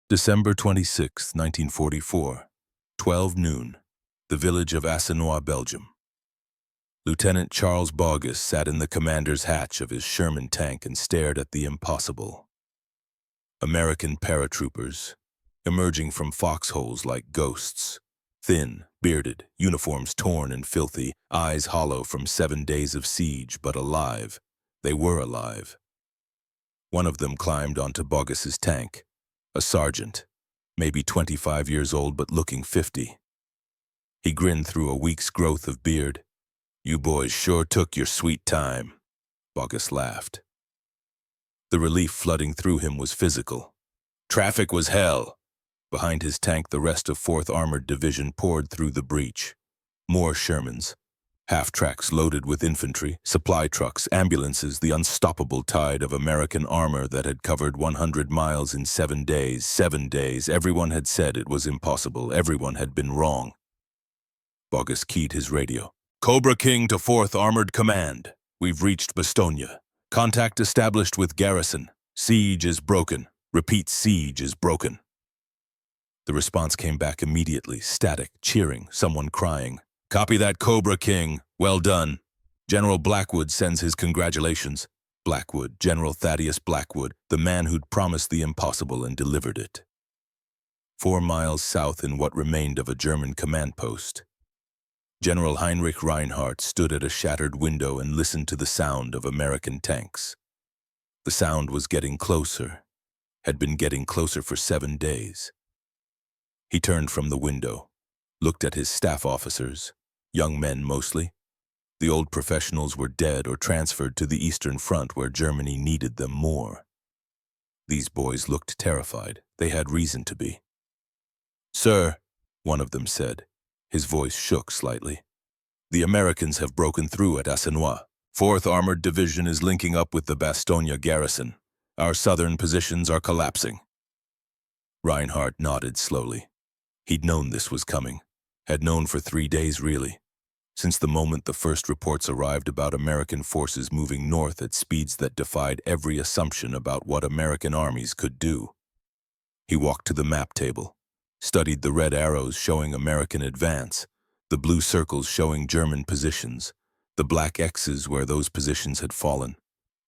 December 26, 1944, 12 noon, the village of Bastogne, Belgium. Lieutenant Charles Bogus sat in the commander's hatch of his Sherman tank and stared at the impossible. American paratroopers, emerging from foxholes like ghosts, thin, bearded, uniforms torn and filthy, eyes hollow from 7 days of siege, but alive. They were alive. One of them climbed onto Bogus's tank, a sergeant, maybe 25 years old but looking 50. He grinned through a week's growth of beard. "You boys sure took your sweet time," Bogus laughed. The relief flooding through him was physical. Traffic was hell. Behind his tank, the rest of 4th Armored Division poured through the breach. More Shermans, half-tracks loaded with infantry, supply trucks, ambulances, the unstoppable tide of American armor that had covered 100 miles in 7 days. 7 days. Everyone had said it was impossible. Everyone had been wrong. Bogus keyed his radio. "Cobra King to 4th Armored Command. We've reached Bastogne. Contact established with garrison. Siege is broken. Repeat, siege is broken." The response came back immediately, static, cheering, someone crying. "Copy that, Cobra King. Well done. General Blackwood sends his congratulations." Blackwood, General Thaddeus Blackwood, the man who'd promised the impossible and delivered it. 4 miles south in what remained of a German command post, General Heinrich Reinhardt stood at a shattered window and listened to the sound of American tanks. The sound was getting closer, had been getting closer for 7 days. He turned from the window, looked at his staff officers, young men mostly. The old professionals were dead or transferred to the Eastern Front where Germany needed them more. These boys looked terrified. They had reason to be. "Sir," one of them said. His voice shook slightly. "The Americans have broken through at Bastogne. 4th Armored Division is linking up with the Bastogne garrison. Our southern positions are collapsing." Reinhardt nodded slowly. He'd known this was coming. Had known for 3 days, really. Since the moment the first reports arrived about American forces moving north at speeds that defied every assumption about what American armies could do. He walked to the map table, studied the red arrows showing American advance, the blue circles showing German positions, the black X's where those positions had fallen.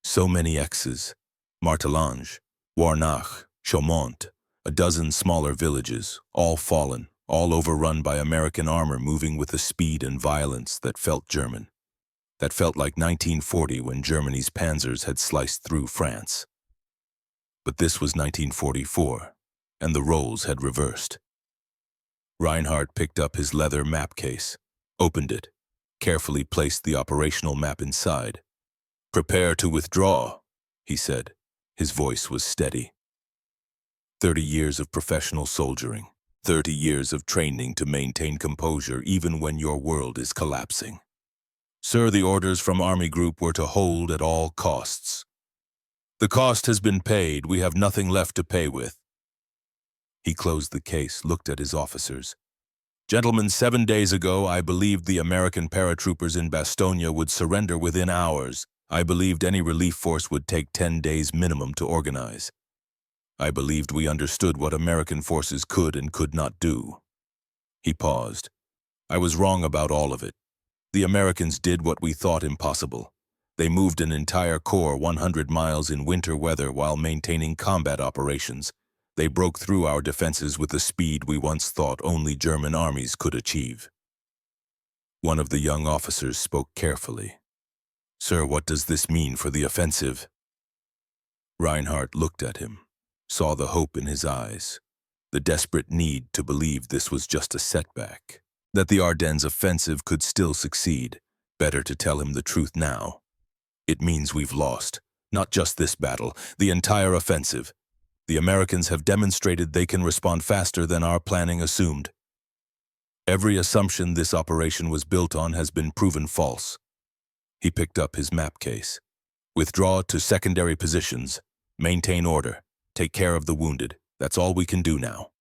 So many X's. Martelange, Warnach, Chaumont, a dozen smaller villages, all fallen, all overrun by American armor moving with a speed and violence that felt German. That felt like 1940 when Germany's panzers had sliced through France. But this was 1944, and the roles had reversed. Reinhardt picked up his leather map case, opened it, carefully placed the operational map inside. "Prepare to withdraw," he said. His voice was steady. 30 years of professional soldiering, 30 years of training to maintain composure even when your world is collapsing. "Sir, the orders from Army Group were to hold at all costs. The cost has been paid. We have nothing left to pay with." He closed the case, looked at his officers. "Gentlemen, 7 days ago, I believed the American paratroopers in Bastogne would surrender within hours. I believed any relief force would take 10 days minimum to organize. I believed we understood what American forces could and could not do." He paused. "I was wrong about all of it. The Americans did what we thought impossible. They moved an entire corps 100 miles in winter weather while maintaining combat operations. They broke through our defenses with a speed we once thought only German armies could achieve." One of the young officers spoke carefully. "Sir, what does this mean for the offensive?" Reinhardt looked at him, saw the hope in his eyes, the desperate need to believe this was just a setback, that the Ardennes offensive could still succeed. Better to tell him the truth now. "It means we've lost. Not just this battle, the entire offensive. The Americans have demonstrated they can respond faster than our planning assumed. Every assumption this operation was built on has been proven false." He picked up his map case. "Withdraw to secondary positions. Maintain order. Take care of the wounded. That's all we can do now."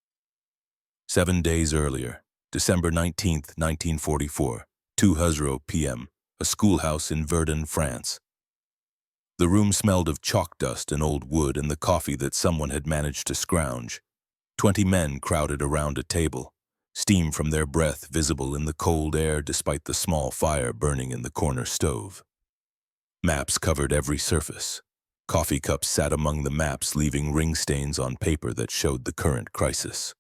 7 days earlier, December 19th, 1944, 2:00 p.m., a schoolhouse in Verdun, France. The room smelled of chalk dust and old wood and the coffee that someone had managed to scrounge. 20 men crowded around a table, steam from their breath visible in the cold air despite the small fire burning in the corner stove. Maps covered every surface. Coffee cups sat among the maps, leaving ring stains on paper that showed the current crisis.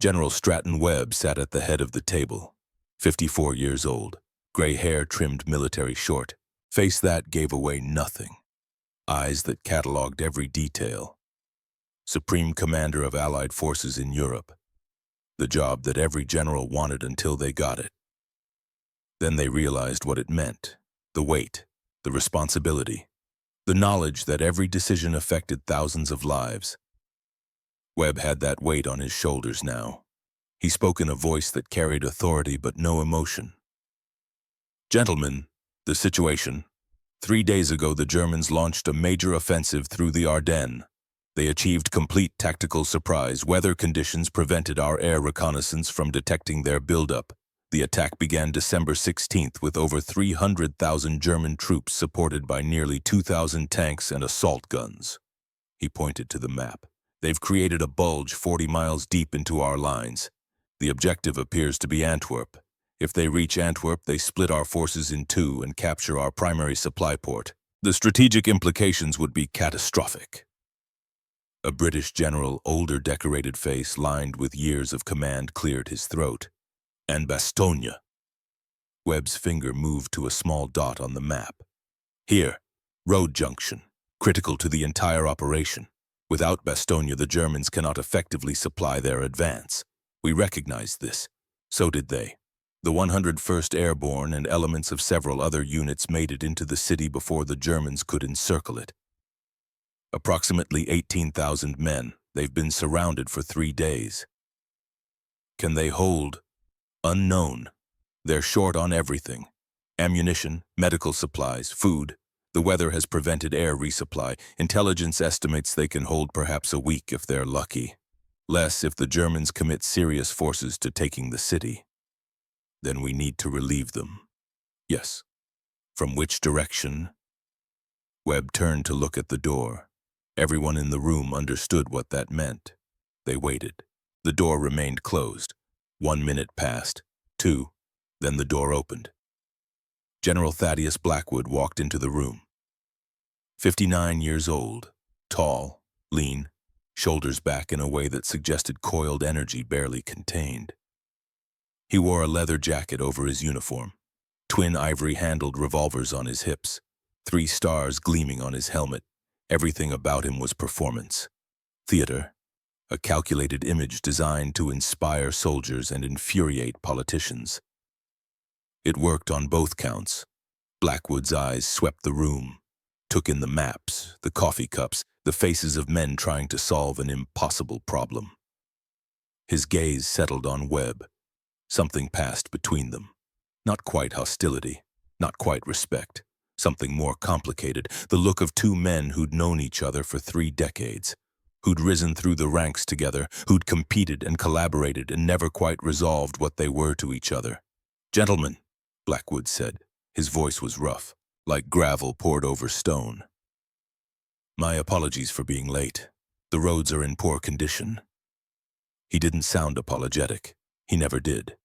General Stratton Webb sat at the head of the table, 54 years old, gray hair trimmed military short, face that gave away nothing, eyes that cataloged every detail. Supreme Commander of Allied Forces in Europe, the job that every general wanted until they got it. Then they realized what it meant, the weight, the responsibility, the knowledge that every decision affected thousands of lives. Webb had that weight on his shoulders now. He spoke in a voice that carried authority but no emotion. Gentlemen, the situation. 3 days ago, the Germans launched a major offensive through the Ardennes. They achieved complete tactical surprise. Weather conditions prevented our air reconnaissance from detecting their buildup. The attack began December 16th with over 300,000 German troops supported by nearly 2,000 tanks and assault guns. He pointed to the map. They've created a bulge 40 miles deep into our lines. The objective appears to be Antwerp. If they reach Antwerp, they split our forces in two and capture our primary supply port. The strategic implications would be catastrophic. A British general, older decorated face lined with years of command, cleared his throat. And Bastogne. Webb's finger moved to a small dot on the map. Here, road junction, critical to the entire operation. Without Bastogne, the Germans cannot effectively supply their advance. We recognized this. So did they. The 101st Airborne and elements of several other units made it into the city before the Germans could encircle it. Approximately 18,000 men. They've been surrounded for 3 days. Can they hold? Unknown. They're short on everything. Ammunition, medical supplies, food. The weather has prevented air resupply. Intelligence estimates they can hold perhaps a week if they're lucky. Less if the Germans commit serious forces to taking the city. Then we need to relieve them. Yes. From which direction? Webb turned to look at the door. Everyone in the room understood what that meant. They waited. The door remained closed. 1 minute passed. 2. Then the door opened. General Thaddeus Blackwood walked into the room. 59 years old, tall, lean, shoulders back in a way that suggested coiled energy barely contained. He wore a leather jacket over his uniform, twin ivory-handled revolvers on his hips, 3 stars gleaming on his helmet. Everything about him was performance. Theater, a calculated image designed to inspire soldiers and infuriate politicians. It worked on both counts. Blackwood's eyes swept the room, took in the maps, the coffee cups, the faces of men trying to solve an impossible problem. His gaze settled on Webb. Something passed between them. Not quite hostility, not quite respect. Something more complicated, the look of 2 men who'd known each other for 3 decades, who'd risen through the ranks together, who'd competed and collaborated and never quite resolved what they were to each other. "Gentlemen," Blackwood said. His voice was rough, like gravel poured over stone. "My apologies for being late. The roads are in poor condition." He didn't sound apologetic. He never did.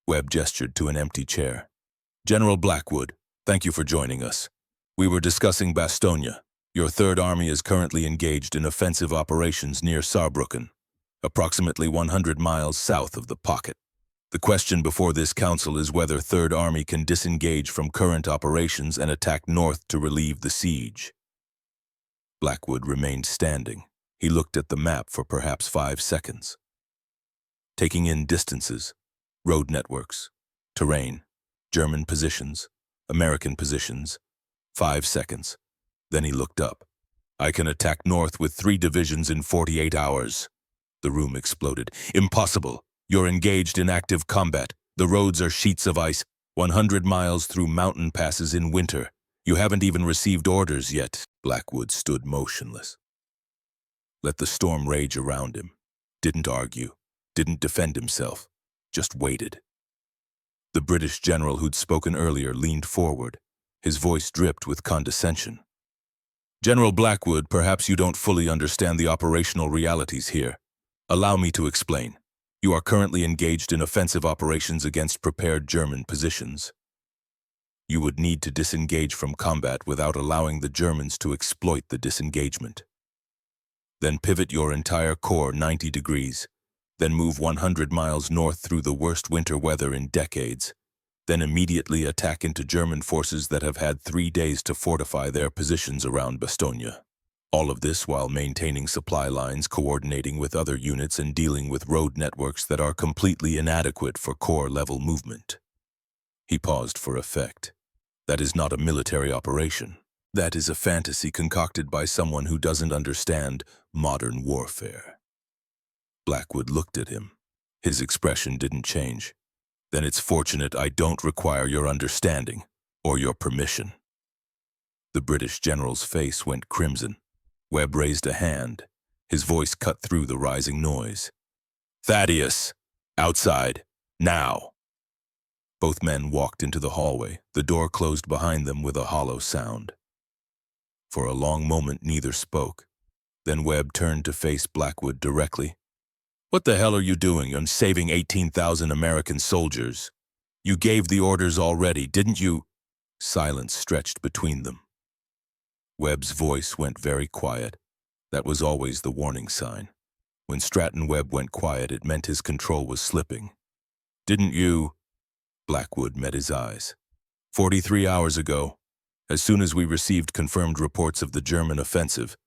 Webb gestured to an empty chair. "General Blackwood, thank you for joining us. We were discussing Bastogne. Your Third Army is currently engaged in offensive operations near Saarbrücken, approximately 100 miles south of the pocket. The question before this council is whether Third Army can disengage from current operations and attack north to relieve the siege." Blackwood remained standing. He looked at the map for perhaps 5 seconds. Taking in distances, road networks, terrain, German positions, American positions. 5 seconds. Then he looked up. "I can attack north with 3 divisions in 48 hours. The room exploded. "Impossible. You're engaged in active combat. The roads are sheets of ice, 100 miles through mountain passes in winter. You haven't even received orders yet." Blackwood stood motionless. Let the storm rage around him. Didn't argue. Didn't defend himself. Just waited. The British general who'd spoken earlier leaned forward. His voice dripped with condescension. General Blackwood, perhaps you don't fully understand the operational realities here. Allow me to explain. You are currently engaged in offensive operations against prepared German positions. You would need to disengage from combat without allowing the Germans to exploit the disengagement. Then pivot your entire corps 90 degrees, then move 100 miles north through the worst winter weather in decades, then immediately attack into German forces that have had 3 days to fortify their positions around Bastogne. All of this while maintaining supply lines, coordinating with other units, and dealing with road networks that are completely inadequate for corps-level movement. He paused for effect. That is not a military operation. That is a fantasy concocted by someone who doesn't understand modern warfare. Blackwood looked at him. His expression didn't change. Then it's fortunate I don't require your understanding or your permission. The British general's face went crimson. Webb raised a hand. His voice cut through the rising noise. Thaddeus! Outside! Now! Both men walked into the hallway. The door closed behind them with a hollow sound. For a long moment, neither spoke. Then Webb turned to face Blackwood directly. What the hell are you doing on saving 18,000 American soldiers? You gave the orders already, didn't you? Silence stretched between them. Webb's voice went very quiet. That was always the warning sign. When Stratton Webb went quiet, it meant his control was slipping. Didn't you? Blackwood met his eyes. 43 hours ago, as soon as we received confirmed reports of the German offensive,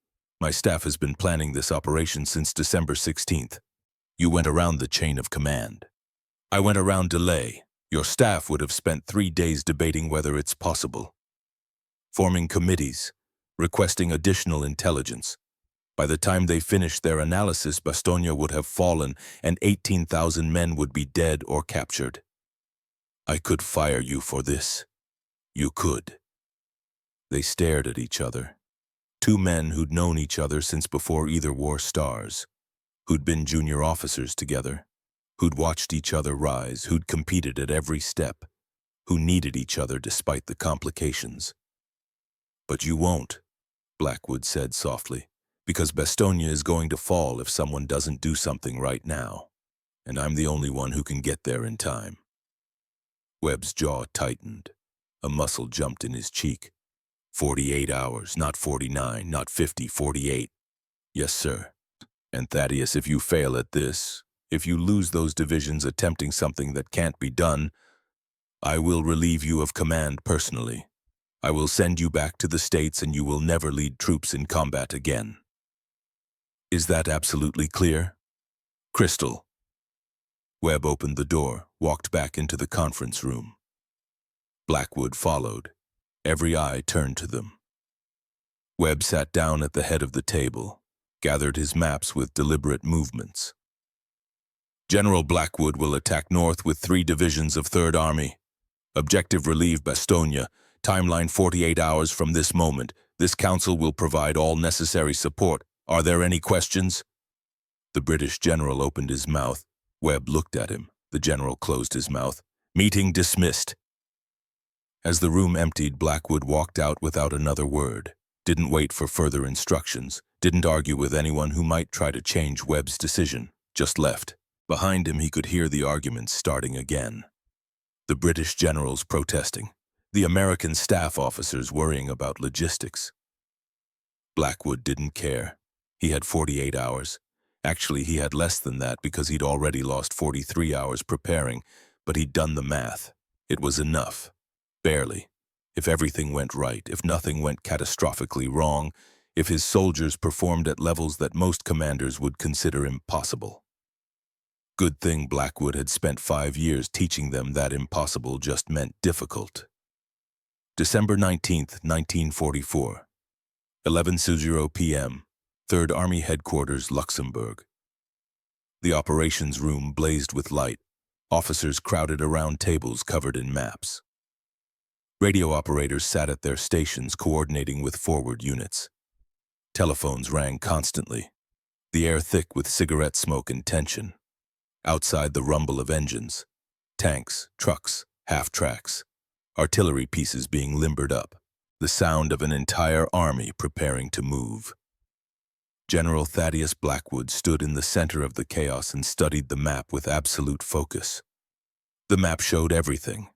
my staff has been planning this operation since December 16th. You went around the chain of command. I went around delay. Your staff would have spent 3 days debating whether it's possible. Forming committees, requesting additional intelligence. By the time they finished their analysis, Bastogne would have fallen and 18,000 men would be dead or captured. I could fire you for this. You could. They stared at each other. Two men who'd known each other since before either wore stars, who'd been junior officers together, who'd watched each other rise, who'd competed at every step, who needed each other despite the complications. But you won't, Blackwood said softly, because Bastogne is going to fall if someone doesn't do something right now, and I'm the only one who can get there in time. Webb's jaw tightened. A muscle jumped in his cheek. 48 hours, not 49, not 50, 48. Yes, sir. And Thaddeus, if you fail at this, if you lose those divisions attempting something that can't be done, I will relieve you of command personally. I will send you back to the States and you will never lead troops in combat again. Is that absolutely clear? Crystal. Webb opened the door, walked back into the conference room. Blackwood followed. Every eye turned to them. Webb sat down at the head of the table, gathered his maps with deliberate movements. General Blackwood will attack north with 3 divisions of 3rd Army. Objective relieve Bastogne. Timeline 48 hours from this moment. This council will provide all necessary support. Are there any questions? The British general opened his mouth. Webb looked at him. The general closed his mouth. Meeting dismissed. As the room emptied, Blackwood walked out without another word. Didn't wait for further instructions. Didn't argue with anyone who might try to change Webb's decision. Just left. Behind him, he could hear the arguments starting again. The British generals protesting. The American staff officers worrying about logistics. Blackwood didn't care. He had 48 hours. Actually, he had less than that because he'd already lost 43 hours preparing, but he'd done the math. It was enough. Barely. If everything went right, if nothing went catastrophically wrong, if his soldiers performed at levels that most commanders would consider impossible. Good thing Blackwood had spent 5 years teaching them that impossible just meant difficult. December 19th, 1944. 11:00 p.m. 3rd Army Headquarters, Luxembourg. The operations room blazed with light. Officers crowded around tables covered in maps. Radio operators sat at their stations coordinating with forward units. Telephones rang constantly, the air thick with cigarette smoke and tension. Outside, the rumble of engines, tanks, trucks, half-tracks, artillery pieces being limbered up. the sound of an entire army preparing to move. General Thaddeus Blackwood stood in the center of the chaos and studied the map with absolute focus. The map showed everything: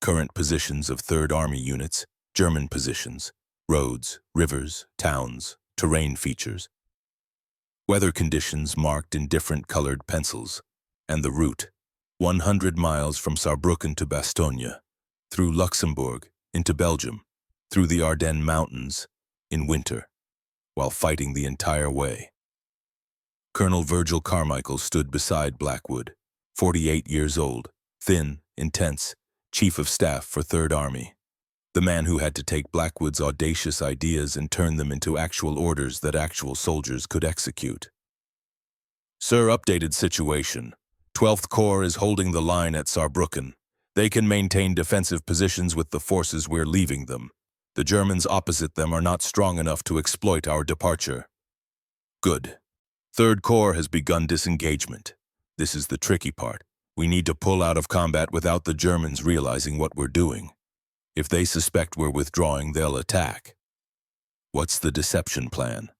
current positions of Third Army units, German positions, roads, rivers, towns, terrain features, weather conditions marked in different colored pencils, and the route, 100 miles from Saarbrücken to Bastogne, through Luxembourg, into Belgium, through the Ardennes Mountains, in winter, while fighting the entire way. Colonel Virgil Carmichael stood beside Blackwood, 48 years old, thin, intense, Chief of Staff for Third Army, the man who had to take Blackwood's audacious ideas and turn them into actual orders that actual soldiers could execute. Sir, updated situation. 12th Corps is holding the line at Saarbrücken. They can maintain defensive positions with the forces we're leaving them. The Germans opposite them are not strong enough to exploit our departure. Good. 3rd Corps has begun disengagement. This is the tricky part. We need to pull out of combat without the Germans realizing what we're doing. If they suspect we're withdrawing, they'll attack. What's the deception plan?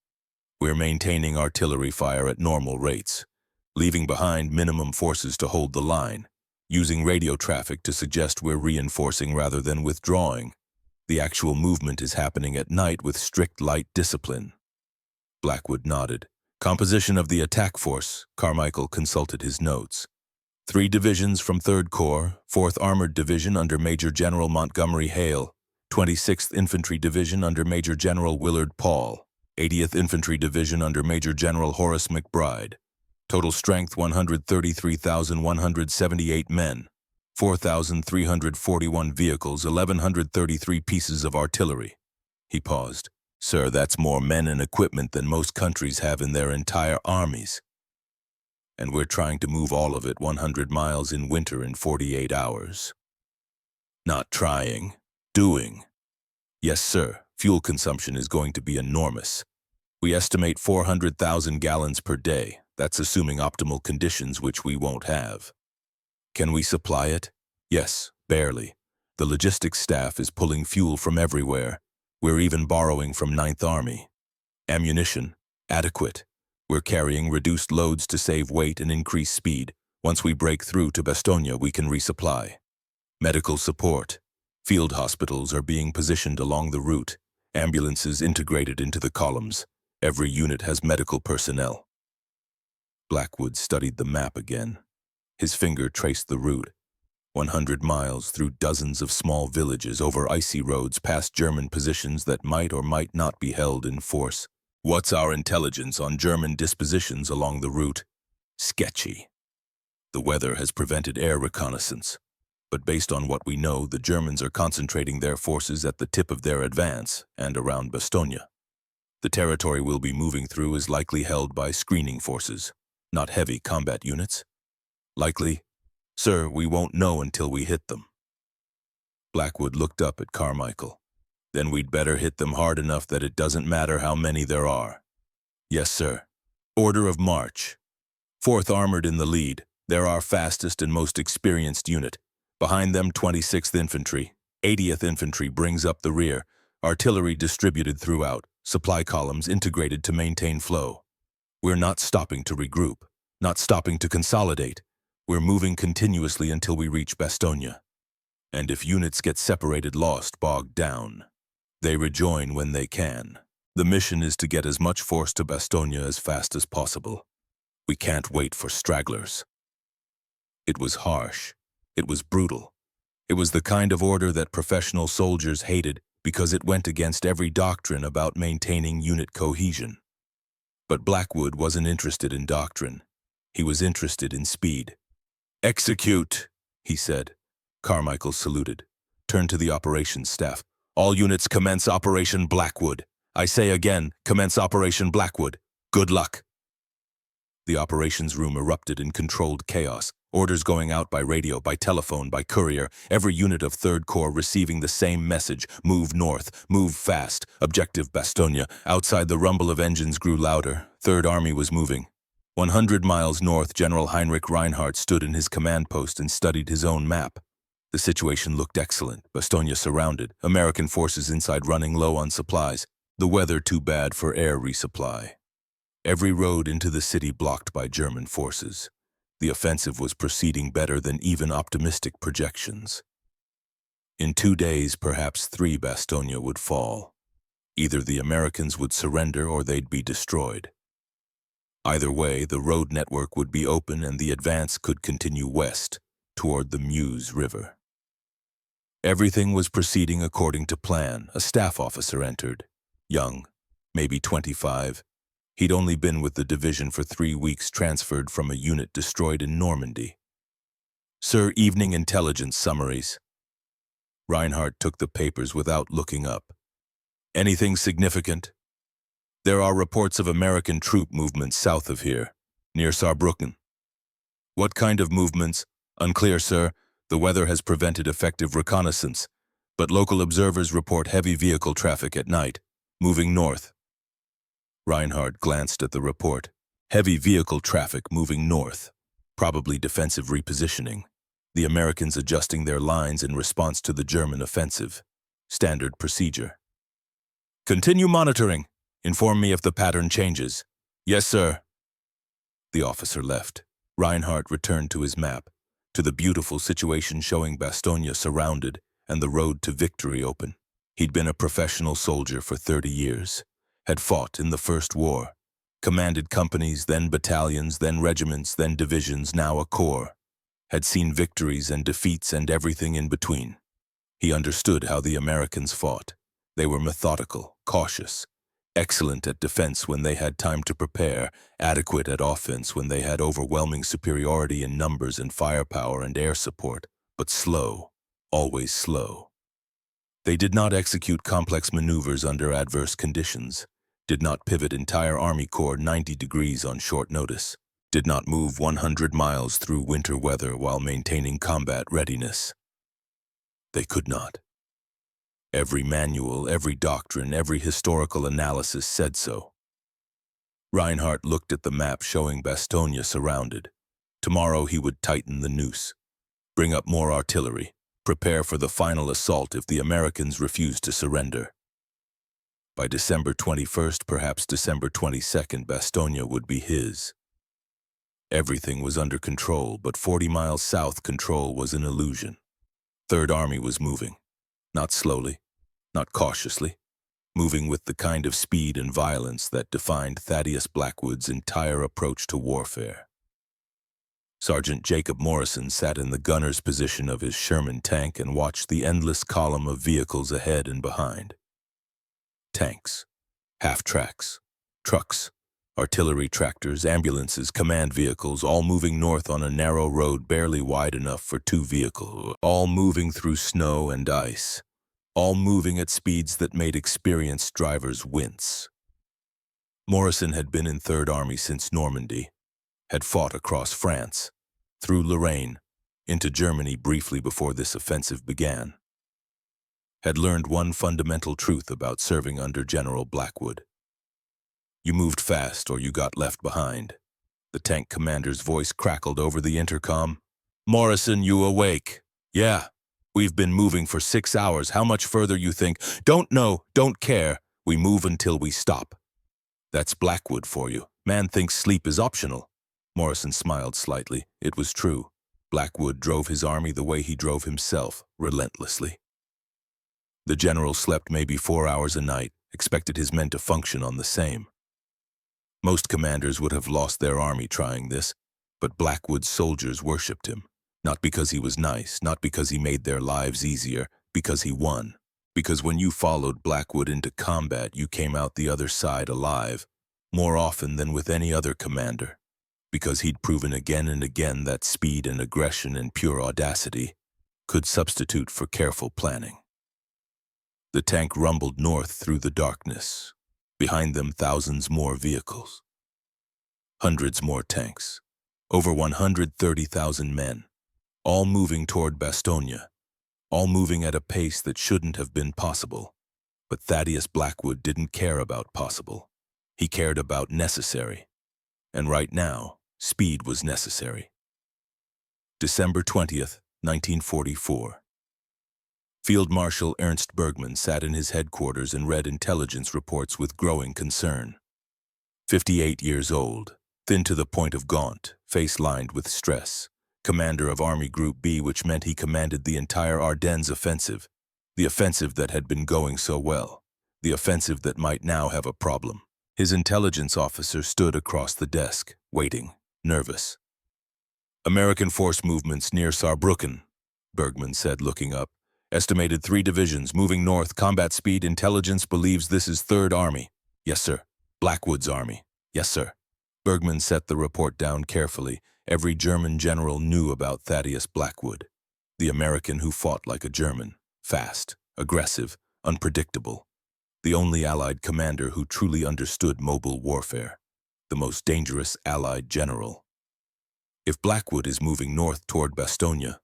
We're maintaining artillery fire at normal rates, leaving behind minimum forces to hold the line, using radio traffic to suggest we're reinforcing rather than withdrawing. The actual movement is happening at night with strict light discipline. Blackwood nodded. Composition of the attack force. Carmichael consulted his notes. 3 divisions from 3rd Corps, 4th Armored Division under Major General Montgomery Hale, 26th Infantry Division under Major General Willard Paul, 80th Infantry Division under Major General Horace McBride. Total strength 133,178 men, 4,341 vehicles, 1,133 pieces of artillery. He paused. Sir, that's more men and equipment than most countries have in their entire armies. And we're trying to move all of it 100 miles in winter in 48 hours. Not trying, doing. Yes, sir, fuel consumption is going to be enormous. We estimate 400,000 gallons per day. That's assuming optimal conditions, which we won't have. Can we supply it? Yes, barely. The logistics staff is pulling fuel from everywhere. We're even borrowing from 9th Army. Ammunition, adequate. We're carrying reduced loads to save weight and increase speed. Once we break through to Bastogne, we can resupply. Medical support. Field hospitals are being positioned along the route. Ambulances integrated into the columns. Every unit has medical personnel. Blackwood studied the map again. His finger traced the route. 100 miles through dozens of small villages over icy roads past German positions that might or might not be held in force. What's our intelligence on German dispositions along the route? Sketchy. The weather has prevented air reconnaissance, but based on what we know, the Germans are concentrating their forces at the tip of their advance and around Bastogne. The territory we'll be moving through is likely held by screening forces, not heavy combat units. Likely? Sir, we won't know until we hit them. Blackwood looked up at Carmichael. Then we'd better hit them hard enough that it doesn't matter how many there are. Yes, sir. Order of march. 4th Armored in the lead. They're our fastest and most experienced unit. Behind them, 26th Infantry. 80th Infantry brings up the rear. Artillery distributed throughout. Supply columns integrated to maintain flow. We're not stopping to regroup. Not stopping to consolidate. We're moving continuously until we reach Bastogne. And if units get separated, lost, bogged down, they rejoin when they can. The mission is to get as much force to Bastogne as fast as possible. We can't wait for stragglers. It was harsh. It was brutal. It was the kind of order that professional soldiers hated because it went against every doctrine about maintaining unit cohesion. But Blackwood wasn't interested in doctrine. He was interested in speed. Execute, he said. Carmichael saluted, turned to the operations staff. All units commence Operation Blackwood. I say again, commence Operation Blackwood. Good luck. The operations room erupted in controlled chaos. Orders going out by radio, by telephone, by courier. Every unit of 3rd Corps receiving the same message. Move north, move fast. Objective Bastogne. Outside, the rumble of engines grew louder. 3rd Army was moving. 100 miles north, General Heinrich Reinhardt stood in his command post and studied his own map. The situation looked excellent. Bastogne surrounded, American forces inside running low on supplies, the weather too bad for air resupply. Every road into the city blocked by German forces. The offensive was proceeding better than even optimistic projections. In 2 days, perhaps 3, Bastogne would fall. Either the Americans would surrender or they'd be destroyed. Either way, the road network would be open and the advance could continue west, toward the Meuse River. Everything was proceeding according to plan. A staff officer entered. Young, maybe 25. He'd only been with the division for 3 weeks, transferred from a unit destroyed in Normandy. "Sir, evening intelligence summaries." Reinhardt took the papers without looking up. "Anything significant?" "There are reports of American troop movements south of here, near Saarbrücken." "What kind of movements?" "Unclear, sir. The weather has prevented effective reconnaissance, but local observers report heavy vehicle traffic at night, moving north." Reinhardt glanced at the report. Heavy vehicle traffic moving north. Probably defensive repositioning. The Americans adjusting their lines in response to the German offensive. Standard procedure. "Continue monitoring. Inform me if the pattern changes." "Yes, sir." The officer left. Reinhardt returned to his map, to the beautiful situation showing Bastogne surrounded and the road to victory open. He'd been a professional soldier for 30 years, had fought in the First War, commanded companies, then battalions, then regiments, then divisions, now a corps, had seen victories and defeats and everything in between. He understood how the Americans fought. They were methodical, cautious, excellent at defense when they had time to prepare, adequate at offense when they had overwhelming superiority in numbers and firepower and air support, but slow, always slow. They did not execute complex maneuvers under adverse conditions, did not pivot entire Army Corps 90 degrees on short notice, did not move 100 miles through winter weather while maintaining combat readiness. They could not. Every manual, every doctrine, every historical analysis said so. Reinhardt looked at the map showing Bastogne surrounded. Tomorrow he would tighten the noose, bring up more artillery, prepare for the final assault if the Americans refused to surrender. By December 21st, perhaps December 22nd, Bastogne would be his. Everything was under control, but 40 miles south control was an illusion. Third Army was moving, not slowly, not cautiously, moving with the kind of speed and violence that defined Thaddeus Blackwood's entire approach to warfare. Sergeant Jacob Morrison sat in the gunner's position of his Sherman tank and watched the endless column of vehicles ahead and behind. Tanks, half-tracks, trucks, artillery tractors, ambulances, command vehicles, all moving north on a narrow road barely wide enough for 2 vehicles, all moving through snow and ice, all moving at speeds that made experienced drivers wince. Morrison had been in Third Army since Normandy, had fought across France, through Lorraine, into Germany briefly before this offensive began. Had learned one fundamental truth about serving under General Blackwood. You moved fast or you got left behind. The tank commander's voice crackled over the intercom. "Morrison, you awake?" "Yeah. We've been moving for 6 hours. How much further you think?" "Don't know, don't care. We move until we stop." "That's Blackwood for you. Man thinks sleep is optional." Morrison smiled slightly. It was true. Blackwood drove his army the way he drove himself, relentlessly. The general slept maybe 4 hours a night, expected his men to function on the same. Most commanders would have lost their army trying this, but Blackwood's soldiers worshipped him. Not because he was nice, not because he made their lives easier, because he won. Because when you followed Blackwood into combat, you came out the other side alive, more often than with any other commander. Because he'd proven again and again that speed and aggression and pure audacity could substitute for careful planning. The tank rumbled north through the darkness. Behind them, thousands more vehicles. Hundreds more tanks. Over 130,000 men. All moving toward Bastogne. All moving at a pace that shouldn't have been possible. But Thaddeus Blackwood didn't care about possible. He cared about necessary. And right now, speed was necessary. December 20th, 1944. Field Marshal Ernst Bergmann sat in his headquarters and read intelligence reports with growing concern. 58 years old, thin to the point of gaunt, face lined with stress, commander of Army Group B, which meant he commanded the entire Ardennes offensive, the offensive that had been going so well, the offensive that might now have a problem. His intelligence officer stood across the desk, waiting, nervous. American force movements near Saarbrücken, Bergman said, looking up. Estimated 3 divisions moving north, combat speed. Intelligence believes this is 3rd Army. Yes, sir. Blackwood's army. Yes, sir. Bergman set the report down carefully. Every German general knew about Thaddeus Blackwood, the American who fought like a German, fast, aggressive, unpredictable, the only Allied commander who truly understood mobile warfare, the most dangerous Allied general. If Blackwood is moving north toward Bastogne,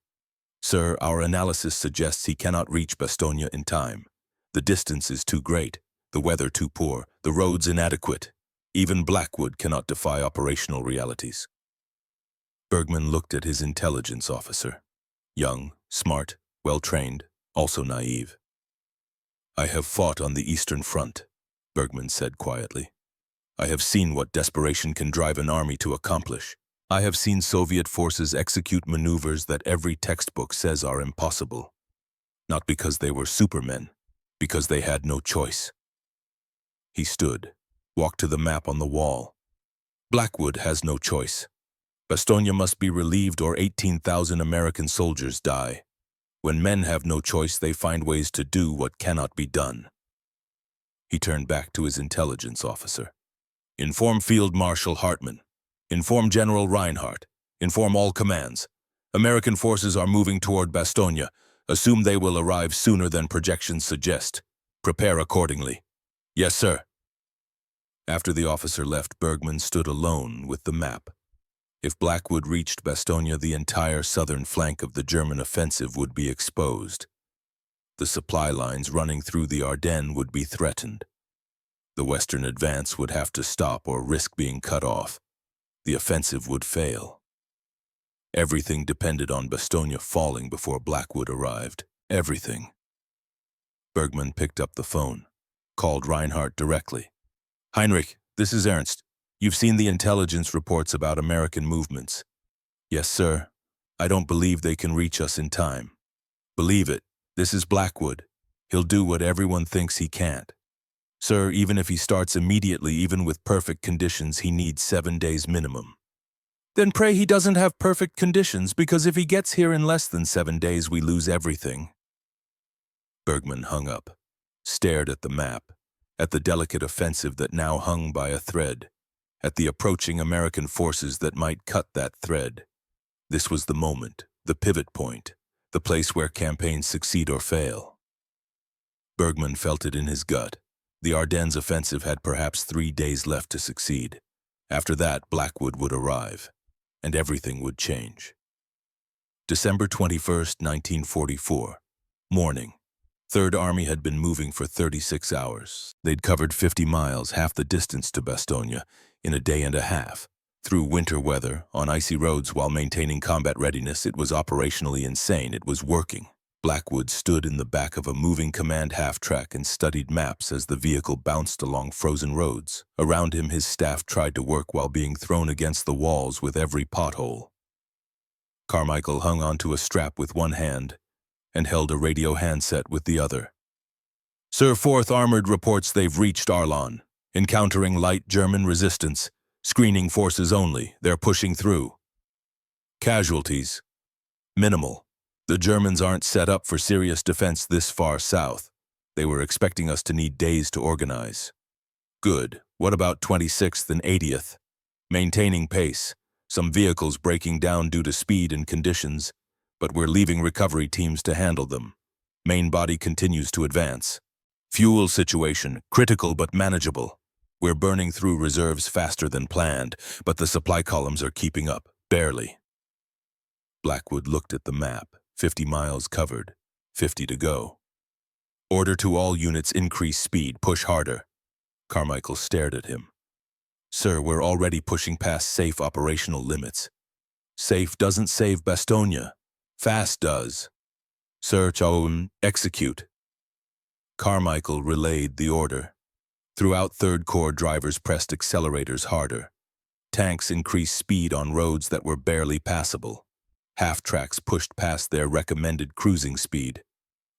sir, our analysis suggests he cannot reach Bastogne in time. The distance is too great, the weather too poor, the roads inadequate. Even Blackwood cannot defy operational realities. Bergman looked at his intelligence officer. Young, smart, well-trained, also naive. I have fought on the Eastern Front, Bergman said quietly. I have seen what desperation can drive an army to accomplish. I have seen Soviet forces execute maneuvers that every textbook says are impossible. Not because they were supermen, because they had no choice. He stood, walked to the map on the wall. Blackwood has no choice. Bastogne must be relieved or 18,000 American soldiers die. When men have no choice, they find ways to do what cannot be done. He turned back to his intelligence officer. Inform Field Marshal Hartmann. Inform General Reinhardt. Inform all commands. American forces are moving toward Bastogne. Assume they will arrive sooner than projections suggest. Prepare accordingly. Yes, sir. After the officer left, Bergman stood alone with the map. If Blackwood reached Bastogne, the entire southern flank of the German offensive would be exposed. The supply lines running through the Ardennes would be threatened. The western advance would have to stop or risk being cut off. The offensive would fail. Everything depended on Bastogne falling before Blackwood arrived. Everything. Bergman picked up the phone, called Reinhardt directly. Heinrich, this is Ernst. You've seen the intelligence reports about American movements. Yes, sir. I don't believe they can reach us in time. Believe it. This is Blackwood. He'll do what everyone thinks he can't. Sir, even if he starts immediately, even with perfect conditions, he needs 7 days minimum. Then pray he doesn't have perfect conditions, because if he gets here in less than 7 days, we lose everything. Bergman hung up, stared at the map, at the delicate offensive that now hung by a thread, at the approaching American forces that might cut that thread. This was the moment, the pivot point, the place where campaigns succeed or fail. Bergman felt it in his gut. The Ardennes offensive had perhaps 3 days left to succeed. After that, Blackwood would arrive, and everything would change. December 21st, 1944. Morning. 3rd Army had been moving for 36 hours. They'd covered 50 miles, half the distance to Bastogne, in a day and a half. Through winter weather, on icy roads while maintaining combat readiness, it was operationally insane. It was working. Blackwood stood in the back of a moving command half-track and studied maps as the vehicle bounced along frozen roads. Around him, his staff tried to work while being thrown against the walls with every pothole. Carmichael hung onto a strap with one hand and held a radio handset with the other. Sir, 4th Armored reports they've reached Arlon. Encountering light German resistance. Screening forces only. They're pushing through. Casualties. Minimal. The Germans aren't set up for serious defense this far south. They were expecting us to need days to organize. Good. What about 26th and 80th? Maintaining pace. Some vehicles breaking down due to speed and conditions, but we're leaving recovery teams to handle them. Main body continues to advance. Fuel situation, critical but manageable. We're burning through reserves faster than planned, but the supply columns are keeping up, barely. Blackwood looked at the map. 50 miles covered, 50 to go. Order to all units, increase speed, push harder. Carmichael stared at him. Sir, we're already pushing past safe operational limits. Safe doesn't save Bastogne. Fast does. Search, execute. Carmichael relayed the order. Throughout Third Corps, drivers pressed accelerators harder. Tanks increased speed on roads that were barely passable. Half-tracks pushed past their recommended cruising speed.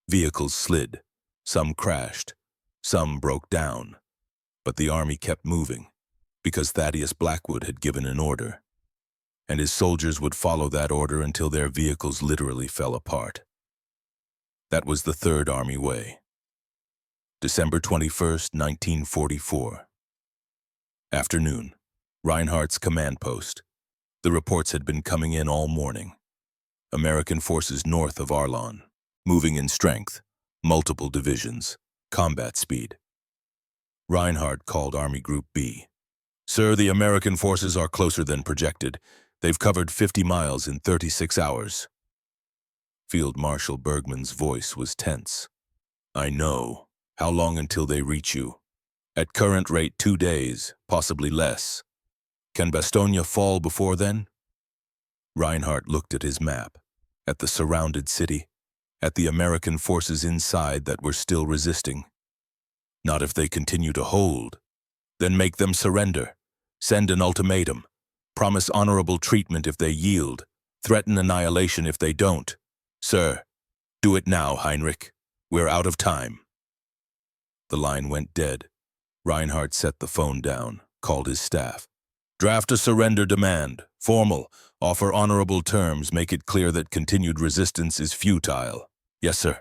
Vehicles slid. Some crashed. Some broke down. But the Army kept moving, because Thaddeus Blackwood had given an order. And his soldiers would follow that order until their vehicles literally fell apart. That was the Third Army way. December 21st, 1944. Afternoon. Reinhardt's command post. The reports had been coming in all morning. American forces north of Arlon, moving in strength, multiple divisions, combat speed. Reinhardt called Army Group B. Sir, the American forces are closer than projected. They've covered 50 miles in 36 hours. Field Marshal Bergman's voice was tense. I know. How long until they reach you? At current rate, 2 days, possibly less. Can Bastogne fall before then? Reinhardt looked at his map, at the surrounded city, at the American forces inside that were still resisting. Not if they continue to hold. Then make them surrender. Send an ultimatum. Promise honorable treatment if they yield. Threaten annihilation if they don't. Sir, do it now, Heinrich. We're out of time. The line went dead. Reinhardt set the phone down, called his staff. Draft a surrender demand. Formal. Offer honorable terms. Make it clear that continued resistance is futile. Yes, sir.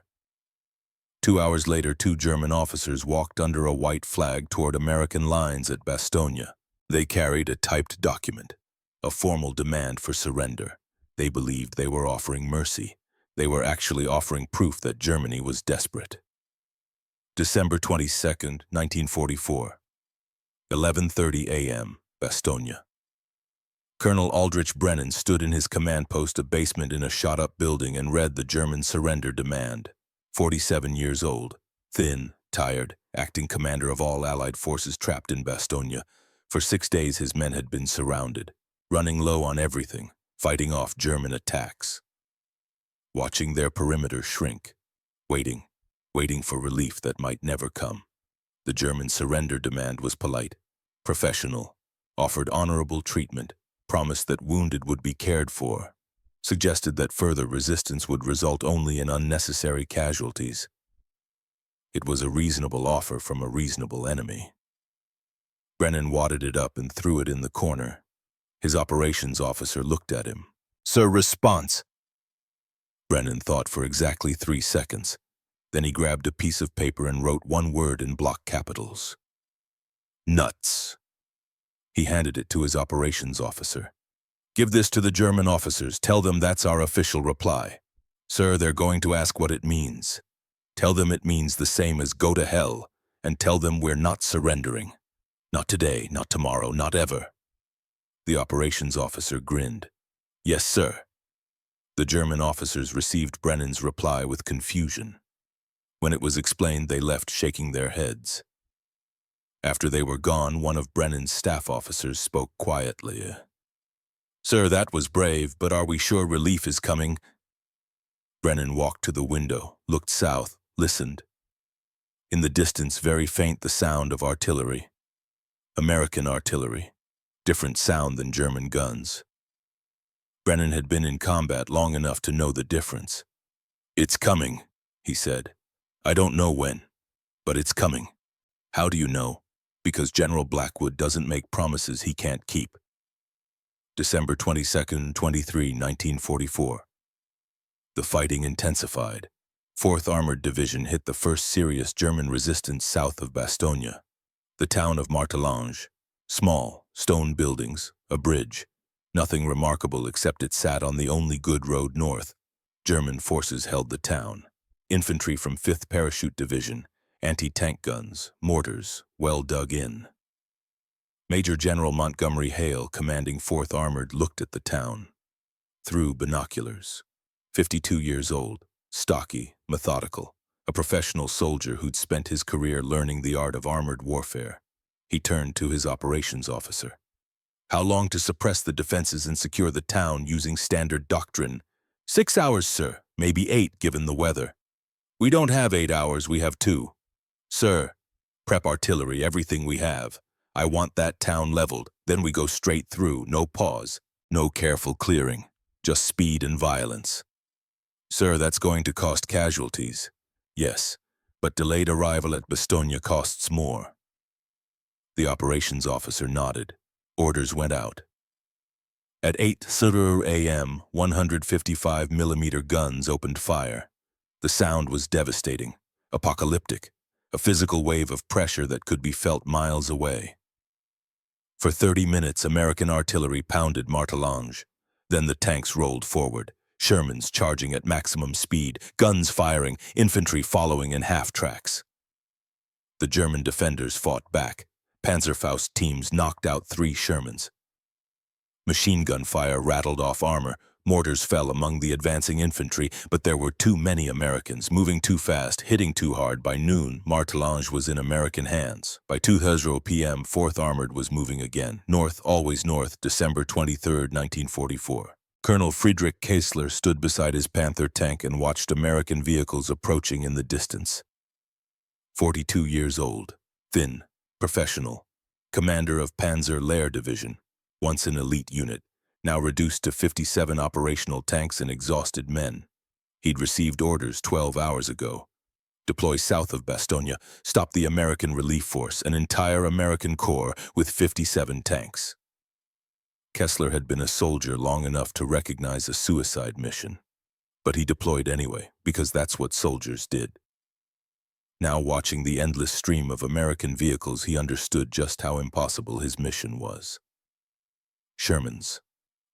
2 hours later, 2 German officers walked under a white flag toward American lines at Bastogne. They carried a typed document, a formal demand for surrender. They believed they were offering mercy. They were actually offering proof that Germany was desperate. December 22nd, 1944. 11:30 a.m., Bastogne. Colonel Aldrich Brennan stood in his command post, a basement in a shot-up building, and read the German surrender demand. 47 years old, thin, tired, acting commander of all Allied forces trapped in Bastogne. For 6 days his men had been surrounded, running low on everything, fighting off German attacks. Watching their perimeter shrink, waiting for relief that might never come. The German surrender demand was polite, professional, offered honorable treatment, promised that wounded would be cared for, suggested that further resistance would result only in unnecessary casualties. It was a reasonable offer from a reasonable enemy. Brennan wadded it up and threw it in the corner. His operations officer looked at him. Sir, response. Brennan thought for exactly 3 seconds. Then he grabbed a piece of paper and wrote one word in block capitals. Nuts. He handed it to his operations officer. Give this to the German officers. Tell them that's our official reply. Sir, they're going to ask what it means. Tell them it means the same as go to hell, and tell them we're not surrendering. Not today, not tomorrow, not ever. The operations officer grinned. Yes, sir. The German officers received Brennan's reply with confusion. When it was explained, they left shaking their heads. After they were gone, one of Brennan's staff officers spoke quietly. Sir, that was brave, but are we sure relief is coming? Brennan walked to the window, looked south, listened. In the distance, very faint, the sound of artillery. American artillery. Different sound than German guns. Brennan had been in combat long enough to know the difference. It's coming, he said. I don't know when, but it's coming. How do you know? Because General Blackwood doesn't make promises he can't keep. December 22nd, 1944. The fighting intensified. 4th Armored Division hit the first serious German resistance south of Bastogne. The town of Martelange. Small, stone buildings, a bridge. Nothing remarkable except it sat on the only good road north. German forces held the town. Infantry from 5th Parachute Division, anti-tank guns, mortars, well dug in. Major General Montgomery Hale, commanding 4th Armored, looked at the town. Through binoculars. 52 years old, stocky, methodical, a professional soldier who'd spent his career learning the art of armored warfare. He turned to his operations officer. How long to suppress the defenses and secure the town using standard doctrine? 6 hours, sir. maybe 8 given the weather. We don't have 8 hours, we have 2. Sir, prep artillery, everything we have. I want that town leveled, then we go straight through, no pause, no careful clearing, just speed and violence. Sir, that's going to cost casualties. Yes, but delayed arrival at Bastogne costs more. The operations officer nodded. Orders went out. At 8:00 a.m., 155mm guns opened fire. The sound was devastating, apocalyptic, a physical wave of pressure that could be felt miles away. For 30 minutes, American artillery pounded Martelange. Then the tanks rolled forward, Shermans charging at maximum speed, guns firing, infantry following in half-tracks. The German defenders fought back. Panzerfaust teams knocked out 3 Shermans. Machine gun fire rattled off armor. Mortars fell among the advancing infantry, but there were too many Americans, moving too fast, hitting too hard. By noon, Martelange was in American hands. By 2:00 p.m., 4th Armored was moving again. North, always north, December 23, 1944. Colonel Friedrich Kessler stood beside his Panther tank and watched American vehicles approaching in the distance. 42 years old, thin, professional, commander of Panzer Lehr Division, once an elite unit, now reduced to 57 operational tanks and exhausted men. He'd received orders 12 hours ago. Deploy south of Bastogne, stop the American relief force, an entire American corps with 57 tanks. Kessler had been a soldier long enough to recognize a suicide mission. But he deployed anyway, because that's what soldiers did. Now watching the endless stream of American vehicles, he understood just how impossible his mission was. Shermans,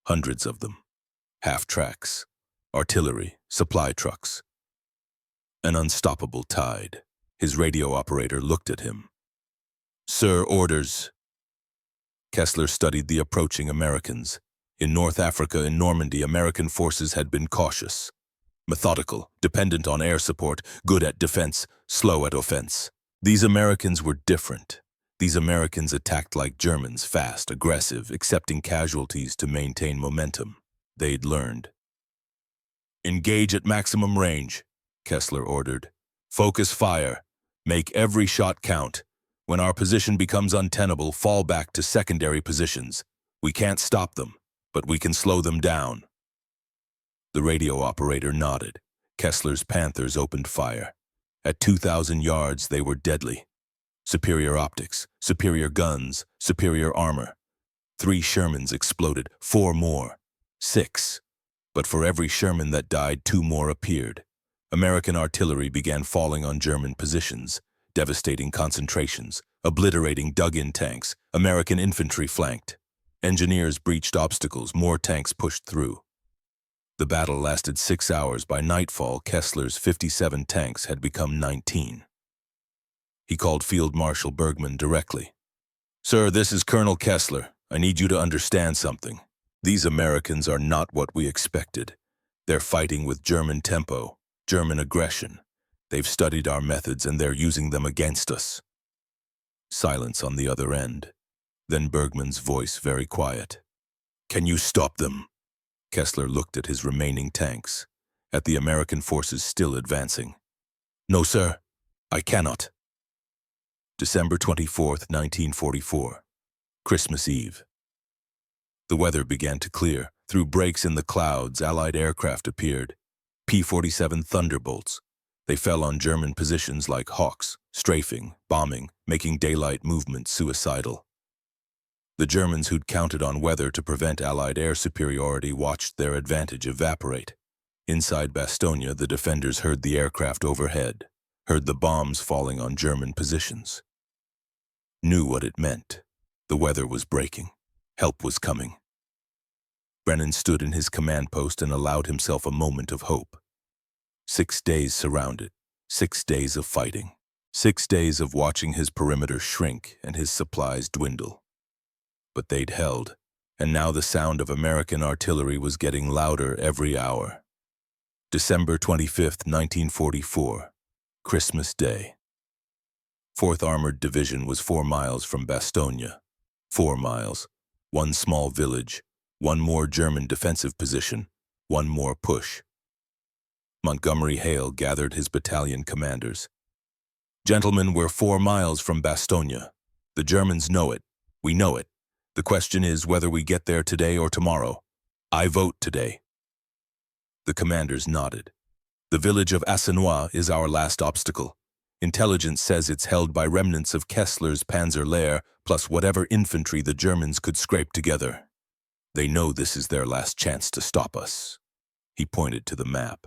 hundreds of them, half-tracks, artillery, supply trucks. An unstoppable tide. His radio operator looked at him. "Sir, orders." Kessler studied the approaching Americans. In North Africa and Normandy, American forces had been cautious, methodical, dependent on air support, good at defense, slow at offense. These Americans were different. These Americans attacked like Germans, fast, aggressive, accepting casualties to maintain momentum. They'd learned. "Engage at maximum range," Kessler ordered. "Focus fire. Make every shot count. When our position becomes untenable, fall back to secondary positions. We can't stop them, but we can slow them down." The radio operator nodded. Kessler's Panthers opened fire. At 2,000 yards, they were deadly. Superior optics, superior guns, superior armor. 3 Shermans exploded, 4 more, 6. But for every Sherman that died, 2 more appeared. American artillery began falling on German positions, devastating concentrations, obliterating dug-in tanks. American infantry flanked. Engineers breached obstacles, more tanks pushed through. The battle lasted 6 hours. By nightfall, Kessler's 57 tanks had become 19. He called Field Marshal Bergman directly. "Sir, this is Colonel Kessler. I need you to understand something. These Americans are not what we expected. They're fighting with German tempo, German aggression. They've studied our methods and they're using them against us." Silence on the other end. Then Bergman's voice very quiet. "Can you stop them?" Kessler looked at his remaining tanks, at the American forces still advancing. "No, sir, I cannot." December 24, 1944, Christmas Eve. The weather began to clear. Through breaks in the clouds, Allied aircraft appeared. P-47 Thunderbolts. They fell on German positions like hawks, strafing, bombing, making daylight movement suicidal. The Germans who'd counted on weather to prevent Allied air superiority watched their advantage evaporate. Inside Bastogne, the defenders heard the aircraft overhead, heard the bombs falling on German positions. Knew what it meant. The weather was breaking. Help was coming. Brennan stood in his command post and allowed himself a moment of hope. 6 days surrounded, 6 days of fighting, 6 days of watching his perimeter shrink and his supplies dwindle. But they'd held, and now the sound of American artillery was getting louder every hour. December 25, 1944, Christmas Day. 4th Armored Division was 4 miles from Bastogne. 4 miles, 1 small village, 1 more German defensive position, 1 more push. Montgomery Hale gathered his battalion commanders. Gentlemen, we're 4 miles from Bastogne. The Germans know it. We know it. The question is whether we get there today or tomorrow. I vote today. The commanders nodded. The village of Assenois is our last obstacle. Intelligence says it's held by remnants of Kessler's Panzer Lehr plus whatever infantry the Germans could scrape together. They know this is their last chance to stop us. He pointed to the map.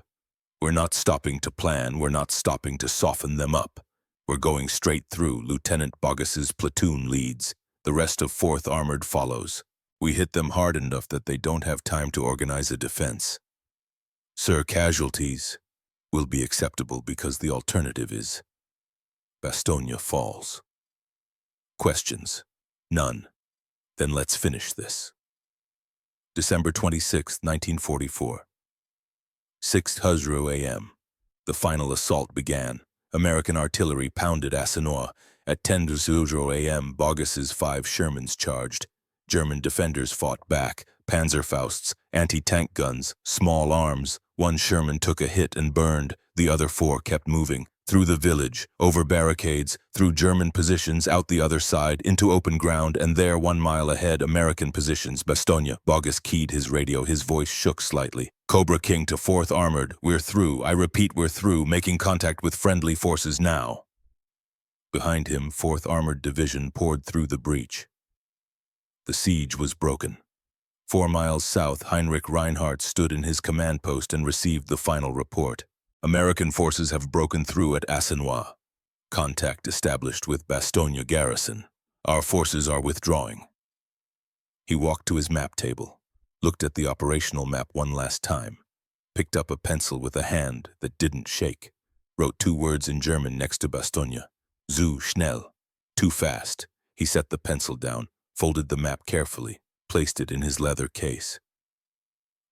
We're not stopping to plan, we're not stopping to soften them up. We're going straight through. Lieutenant Bogus's platoon leads. The rest of 4th Armored follows. We hit them hard enough that they don't have time to organize a defense. Sir, casualties will be acceptable because the alternative is Bastogne falls. Questions? None. Then let's finish this. December 26, 1944. 6:00 a.m. The final assault began. American artillery pounded Assenois. At 10:00 a.m., Bogus's 5 Shermans charged. German defenders fought back. Panzerfausts, anti-tank guns, small arms. 1 Sherman took a hit and burned. The other 4 kept moving. Through the village, over barricades, through German positions, out the other side, into open ground, and there 1 mile ahead, American positions. Bastogne. Bogus keyed his radio. His voice shook slightly. Cobra King to 4th Armored. We're through. I repeat, we're through. Making contact with friendly forces now. Behind him, 4th Armored Division poured through the breach. The siege was broken. 4 miles south, Heinrich Reinhardt stood in his command post and received the final report. American forces have broken through at Assenois. Contact established with Bastogne garrison. Our forces are withdrawing. He walked to his map table, looked at the operational map one last time, picked up a pencil with a hand that didn't shake, wrote 2 words in German next to Bastogne. Zu schnell. Too fast. He set the pencil down, folded the map carefully, placed it in his leather case.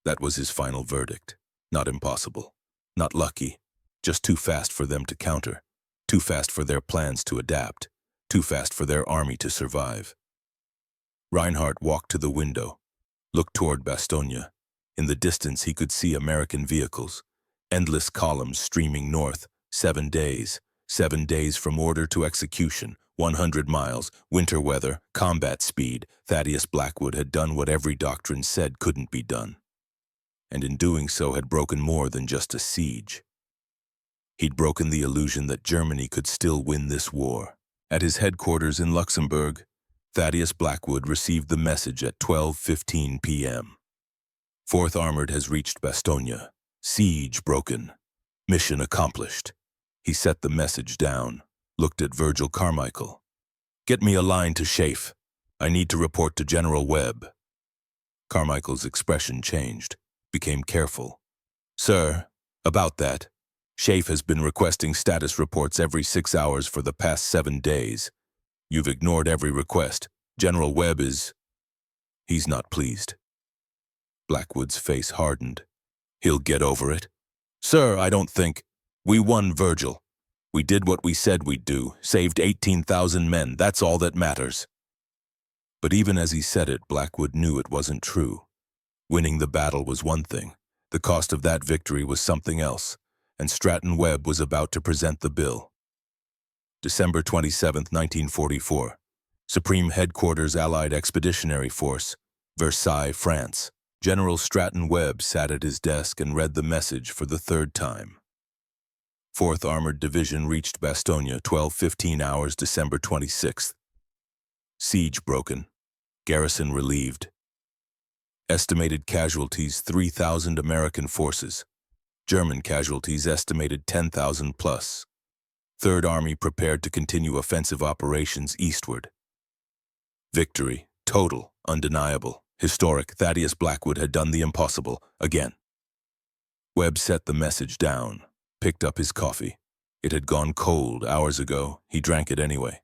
That was his final verdict. Not impossible. Not lucky, just too fast for them to counter, too fast for their plans to adapt, too fast for their army to survive. Reinhardt walked to the window, looked toward Bastogne. In the distance he could see American vehicles, endless columns streaming north. 7 days, 7 days from order to execution, 100 miles, winter weather, combat speed. Thaddeus Blackwood had done what every doctrine said couldn't be done, and in doing so had broken more than just a siege. He'd broken the illusion that Germany could still win this war. At his headquarters in Luxembourg, Thaddeus Blackwood received the message at 12:15 p.m. 4th Armored has reached Bastogne. Siege broken. Mission accomplished. He set the message down, looked at Virgil Carmichael. Get me a line to Schaeff. I need to report to General Webb. Carmichael's expression changed, became careful. Sir, about that. Schaeff has been requesting status reports every 6 hours for the past 7 days. You've ignored every request. General Webb is... He's not pleased. Blackwood's face hardened. He'll get over it. Sir, I don't think... We won, Virgil. We did what we said we'd do, saved 18,000 men, that's all that matters. But even as he said it, Blackwood knew it wasn't true. Winning the battle was one thing. The cost of that victory was something else, and Stratton Webb was about to present the bill. December 27, 1944. Supreme Headquarters Allied Expeditionary Force, Versailles, France. General Stratton Webb sat at his desk and read the message for the 3rd time. 4th Armored Division reached Bastogne 12:15 hours December 26th. Siege broken. Garrison relieved. Estimated casualties 3,000 American forces. German casualties estimated 10,000 plus. 3rd Army prepared to continue offensive operations eastward. Victory, total, undeniable, historic. Thaddeus Blackwood had done the impossible again. Webb set the message down, picked up his coffee. It had gone cold hours ago. He drank it anyway.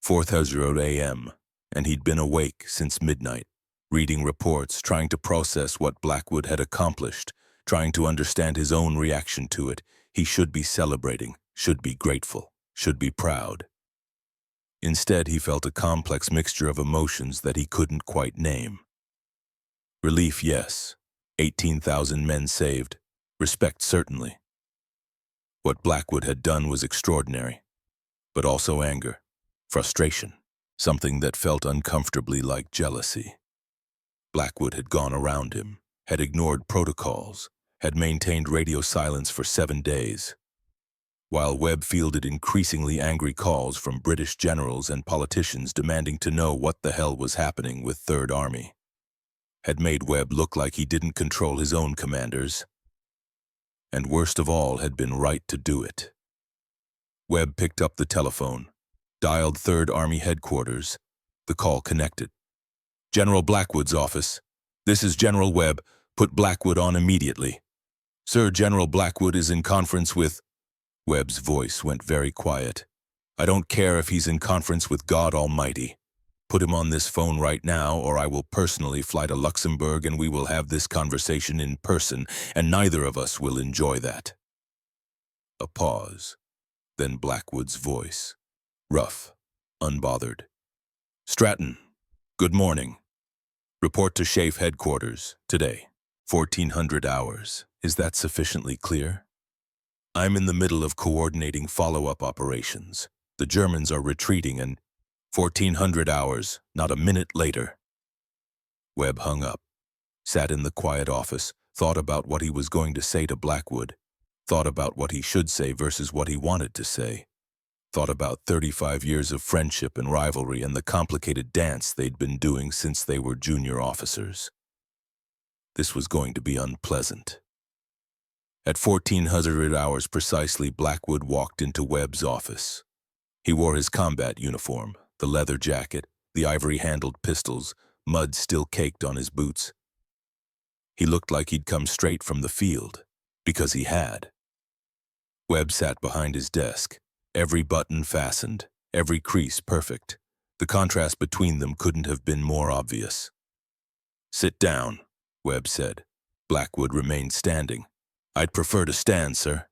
4:00 a.m., and he'd been awake since midnight, reading reports, trying to process what Blackwood had accomplished, trying to understand his own reaction to it. He should be celebrating, should be grateful, should be proud. Instead, he felt a complex mixture of emotions that he couldn't quite name. Relief, yes. 18,000 men saved. Respect, certainly. What Blackwood had done was extraordinary, but also anger, frustration, something that felt uncomfortably like jealousy. Blackwood had gone around him, had ignored protocols, had maintained radio silence for 7 days, while Webb fielded increasingly angry calls from British generals and politicians demanding to know what the hell was happening with Third Army. Had made Webb look like he didn't control his own commanders, and worst of all, had been right to do it. Webb picked up the telephone, dialed Third Army headquarters. The call connected. "General Blackwood's office. This is General Webb. Put Blackwood on immediately." "Sir, General Blackwood is in conference with—" Webb's voice went very quiet. "I don't care if he's in conference with God Almighty. Put him on this phone right now, or I will personally fly to Luxembourg and we will have this conversation in person, and neither of us will enjoy that." A pause. Then Blackwood's voice, rough, unbothered. "Stratton, good morning. Report to SHAEF headquarters, today, 1400 hours. Is that sufficiently clear? I'm in the middle of coordinating follow-up operations. The Germans are retreating and 1400 hours, not a minute later." Webb hung up, sat in the quiet office, thought about what he was going to say to Blackwood, thought about what he should say versus what he wanted to say, thought about 35 years of friendship and rivalry and the complicated dance they'd been doing since they were junior officers. This was going to be unpleasant. At 1400 hours precisely, Blackwood walked into Webb's office. He wore his combat uniform, the leather jacket, the ivory-handled pistols, mud still caked on his boots. He looked like he'd come straight from the field, because he had. Webb sat behind his desk, every button fastened, every crease perfect. The contrast between them couldn't have been more obvious. "Sit down," Webb said. Blackwood remained standing. "I'd prefer to stand, sir."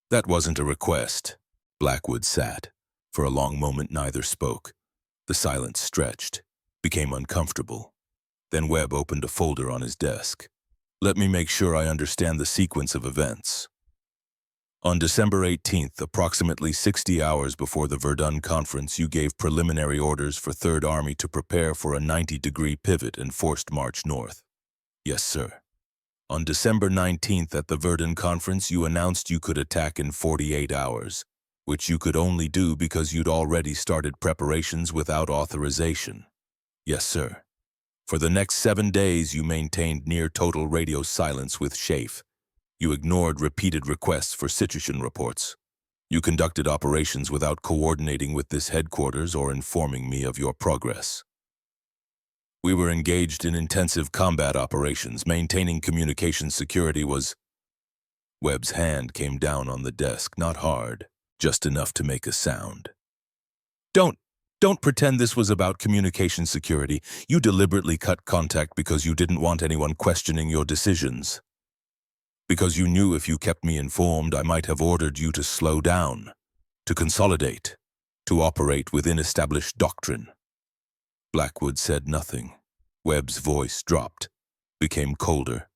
"That wasn't a request." Blackwood sat. For a long moment neither spoke. The silence stretched, became uncomfortable. Then Webb opened a folder on his desk. "Let me make sure I understand the sequence of events. On December 18th, approximately 60 hours before the Verdun conference, you gave preliminary orders for Third Army to prepare for a 90-degree pivot and forced march north." "Yes, sir." On December 19th at the Verdun conference, you announced you could attack in 48 hours, which you could only do because you'd already started preparations without authorization. "Yes, sir." For the next 7 days, you maintained near-total radio silence with SHAEF. You ignored repeated requests for situation reports. You conducted operations without coordinating with this headquarters or informing me of your progress. We were engaged in intensive combat operations. Maintaining communication security was— Webb's hand came down on the desk, not hard, just enough to make a sound. Don't pretend this was about communication security. You deliberately cut contact because you didn't want anyone questioning your decisions. Because you knew if you kept me informed, I might have ordered you to slow down, to consolidate, to operate within established doctrine. Blackwood said nothing. Webb's voice dropped, became colder.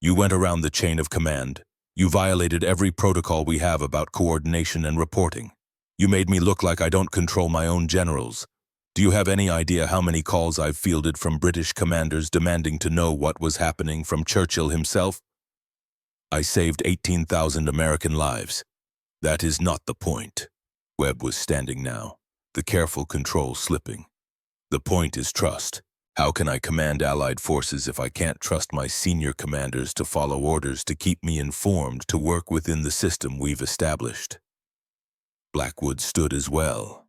You went around the chain of command. You violated every protocol we have about coordination and reporting. You made me look like I don't control my own generals. Do you have any idea how many calls I've fielded from British commanders demanding to know what was happening, from Churchill himself? I saved 18,000 American lives. That is not the point. Webb was standing now, the careful control slipping. The point is trust. How can I command Allied forces if I can't trust my senior commanders to follow orders, to keep me informed, to work within the system we've established? Blackwood stood as well.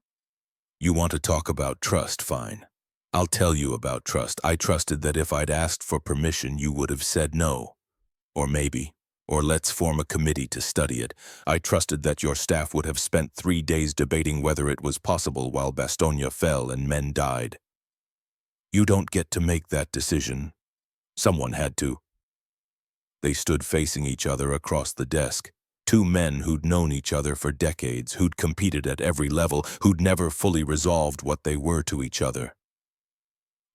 You want to talk about trust, fine. I'll tell you about trust. I trusted that if I'd asked for permission, you would have said no. Or maybe, or let's form a committee to study it. I trusted that your staff would have spent 3 days debating whether it was possible while Bastogne fell and men died. You don't get to make that decision. Someone had to. They stood facing each other across the desk. Two men who'd known each other for decades, who'd competed at every level, who'd never fully resolved what they were to each other.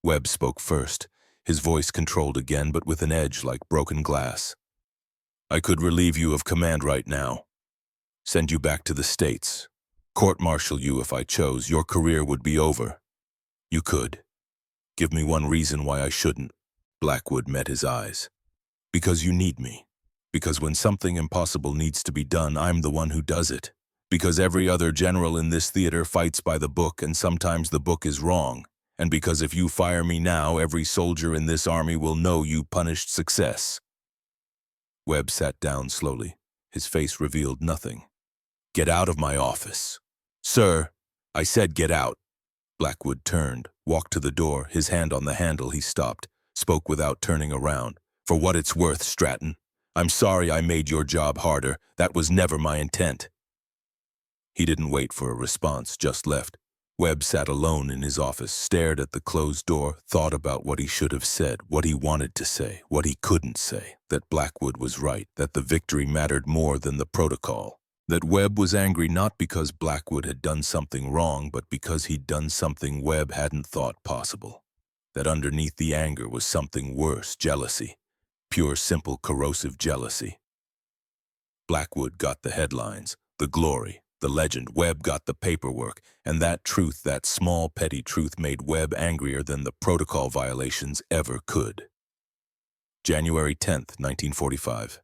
Webb spoke first, his voice controlled again, but with an edge like broken glass. I could relieve you of command right now. Send you back to the States. Court-martial you if I chose. Your career would be over. You could. Give me one reason why I shouldn't. Blackwood met his eyes. Because you need me. Because when something impossible needs to be done, I'm the one who does it. Because every other general in this theater fights by the book, and sometimes the book is wrong. And because if you fire me now, every soldier in this army will know you punished success. Webb sat down slowly. His face revealed nothing. Get out of my office. Sir, I said get out. Blackwood turned, walked to the door, his hand on the handle. He stopped, spoke without turning around. For what it's worth, Stratton, I'm sorry I made your job harder. That was never my intent. He didn't wait for a response, just left. Webb sat alone in his office, stared at the closed door, thought about what he should have said, what he wanted to say, what he couldn't say, that Blackwood was right, that the victory mattered more than the protocol, that Webb was angry not because Blackwood had done something wrong, but because he'd done something Webb hadn't thought possible, that underneath the anger was something worse, jealousy, pure, simple, corrosive jealousy. Blackwood got the headlines, the glory, the legend. Webb got the paperwork, and that truth, that small, petty truth, made Webb angrier than the protocol violations ever could. January 10th, 1945.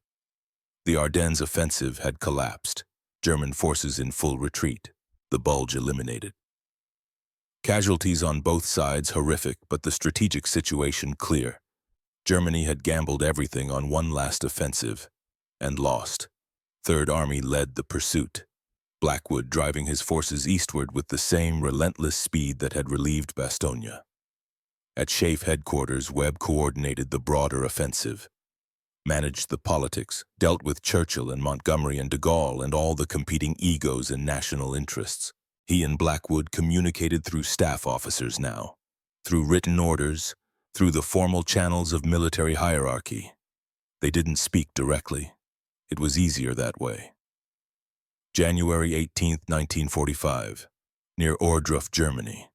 The Ardennes offensive had collapsed. German forces in full retreat. The Bulge eliminated. Casualties on both sides horrific, but the strategic situation clear. Germany had gambled everything on one last offensive, and lost. Third Army led the pursuit. Blackwood driving his forces eastward with the same relentless speed that had relieved Bastogne. At SHAEF headquarters, Webb coordinated the broader offensive, managed the politics, dealt with Churchill and Montgomery and de Gaulle and all the competing egos and national interests. He and Blackwood communicated through staff officers now, through written orders, through the formal channels of military hierarchy. They didn't speak directly. It was easier that way. January 18, 1945, near Ohrdruf, Germany.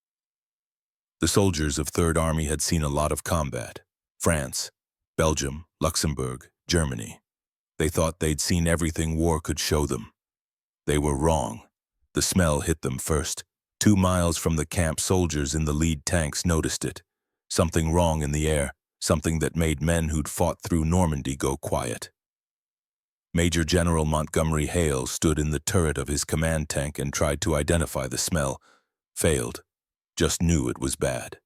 The soldiers of Third Army had seen a lot of combat. France, Belgium, Luxembourg, Germany. They thought they'd seen everything war could show them. They were wrong. The smell hit them first. 2 miles from the camp, soldiers in the lead tanks noticed it. Something wrong in the air, something that made men who'd fought through Normandy go quiet. Major General Montgomery Hale stood in the turret of his command tank and tried to identify the smell. Failed. Just knew it was bad.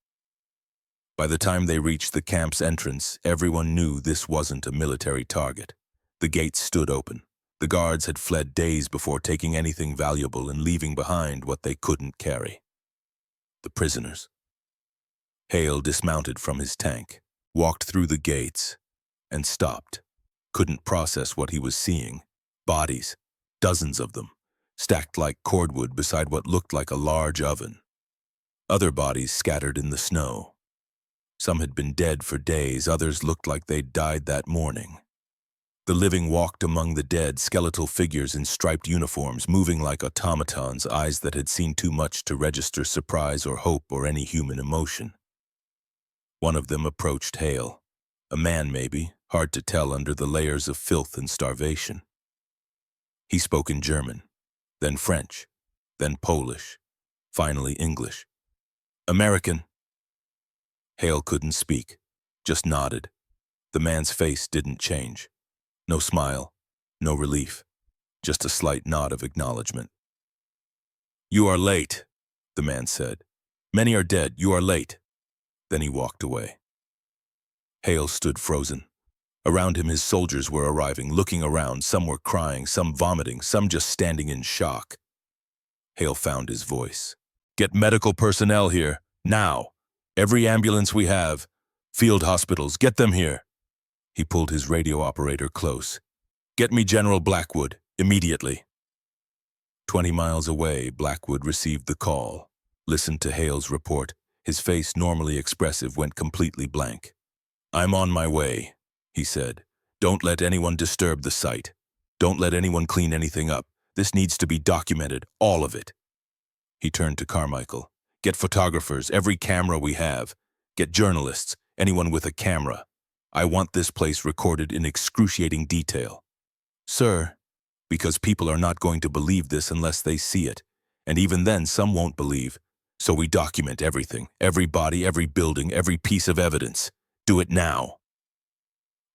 By the time they reached the camp's entrance, everyone knew this wasn't a military target. The gates stood open. The guards had fled days before taking anything valuable and leaving behind what they couldn't carry. The prisoners. Hale dismounted from his tank, walked through the gates, and stopped. Couldn't process what he was seeing. Bodies, dozens of them, stacked like cordwood beside what looked like a large oven. Other bodies scattered in the snow. Some had been dead for days, others looked like they'd died that morning. The living walked among the dead, skeletal figures in striped uniforms, moving like automatons, eyes that had seen too much to register surprise or hope or any human emotion. One of them approached Hale. A man, maybe, hard to tell under the layers of filth and starvation. He spoke in German, then French, then Polish, finally English. American. Hale couldn't speak, just nodded. The man's face didn't change. No smile, no relief, just a slight nod of acknowledgement. You are late, the man said. Many are dead, you are late. Then he walked away. Hale stood frozen. Around him his soldiers were arriving, looking around. Some were crying, some vomiting, some just standing in shock. Hale found his voice. Get medical personnel here, now. Every ambulance we have. Field hospitals, get them here. He pulled his radio operator close. Get me General Blackwood, immediately. 20 miles away, Blackwood received the call, listened to Hale's report. His face, normally expressive, went completely blank. I'm on my way, he said. Don't let anyone disturb the site. Don't let anyone clean anything up. This needs to be documented, all of it. He turned to Carmichael. Get photographers, every camera we have. Get journalists, anyone with a camera. I want this place recorded in excruciating detail. Sir, because people are not going to believe this unless they see it. And even then, some won't believe. So we document everything, every body, every building, every piece of evidence. Do it now.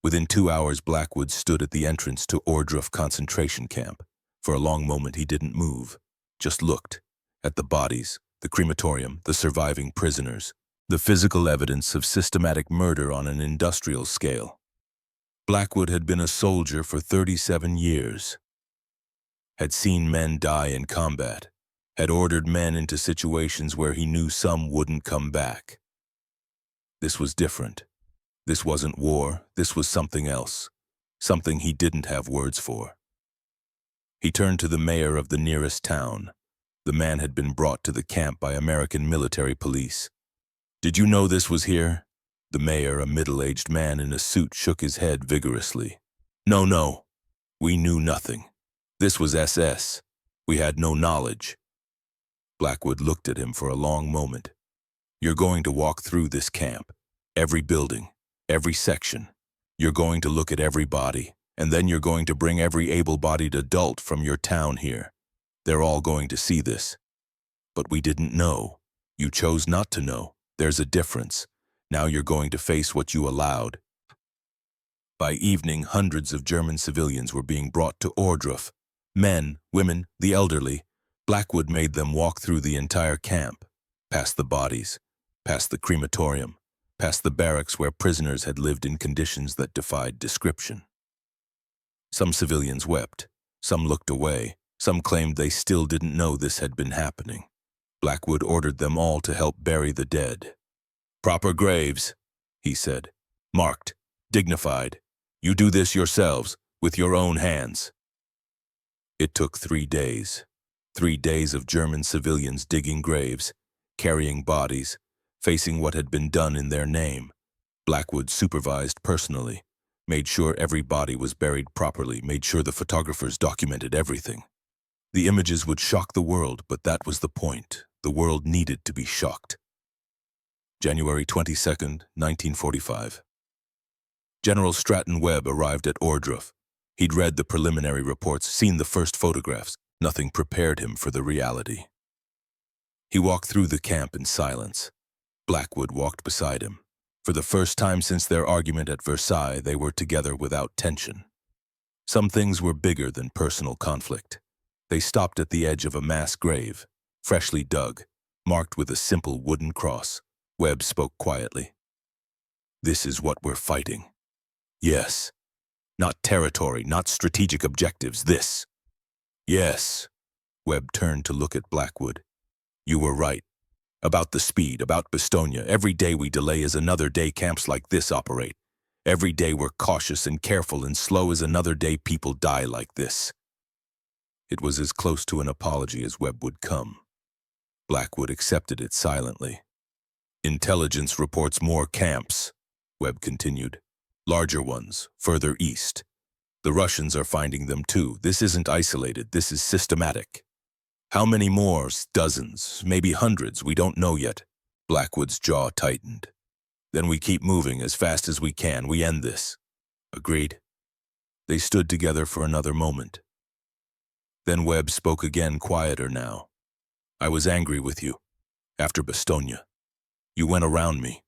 Within 2 hours, Blackwood stood at the entrance to Ohrdruf concentration camp. For a long moment, he didn't move, just looked at the bodies, the crematorium, the surviving prisoners, the physical evidence of systematic murder on an industrial scale. Blackwood had been a soldier for 37 years, had seen men die in combat, had ordered men into situations where he knew some wouldn't come back. This was different. This wasn't war, this was something else, something he didn't have words for. He turned to the mayor of the nearest town. The man had been brought to the camp by American military police. Did you know this was here? The mayor, a middle-aged man in a suit, shook his head vigorously. No, we knew nothing. This was SS. We had no knowledge. Blackwood looked at him for a long moment. You're going to walk through this camp, every building, every section. You're going to look at every body, and then you're going to bring every able-bodied adult from your town here. They're all going to see this. But we didn't know. You chose not to know. There's a difference. Now you're going to face what you allowed. By evening, hundreds of German civilians were being brought to Ohrdruf. Men, women, the elderly. Blackwood made them walk through the entire camp, past the bodies, past the crematorium, past the barracks where prisoners had lived in conditions that defied description. Some civilians wept, some looked away, some claimed they still didn't know this had been happening. Blackwood ordered them all to help bury the dead. Proper graves, he said, marked, dignified. You do this yourselves, with your own hands. It took 3 days. 3 days of German civilians digging graves, carrying bodies, facing what had been done in their name. Blackwood supervised personally, made sure every body was buried properly, made sure the photographers documented everything. The images would shock the world, but that was the point. The world needed to be shocked. January 22nd, 1945. General Stratton Webb arrived at Ohrdruf. He'd read the preliminary reports, seen the first photographs. Nothing prepared him for the reality. He walked through the camp in silence. Blackwood walked beside him. For the first time since their argument at Versailles, they were together without tension. Some things were bigger than personal conflict. They stopped at the edge of a mass grave, freshly dug, marked with a simple wooden cross. Webb spoke quietly. This is what we're fighting. Yes. Not territory, not strategic objectives, this. Yes. Webb turned to look at Blackwood. You were right. About the speed, about Bastogne. Every day we delay is another day camps like this operate. Every day we're cautious and careful and slow is another day people die like this. It was as close to an apology as Webb would come. Blackwood accepted it silently. Intelligence reports more camps, Webb continued. Larger ones, further east. The Russians are finding them too. This isn't isolated, this is systematic. How many more? Dozens, maybe hundreds, we don't know yet. Blackwood's jaw tightened. Then we keep moving as fast as we can. We end this. Agreed. They stood together for another moment. Then Webb spoke again, quieter now. I was angry with you, after Bastogne. You went around me,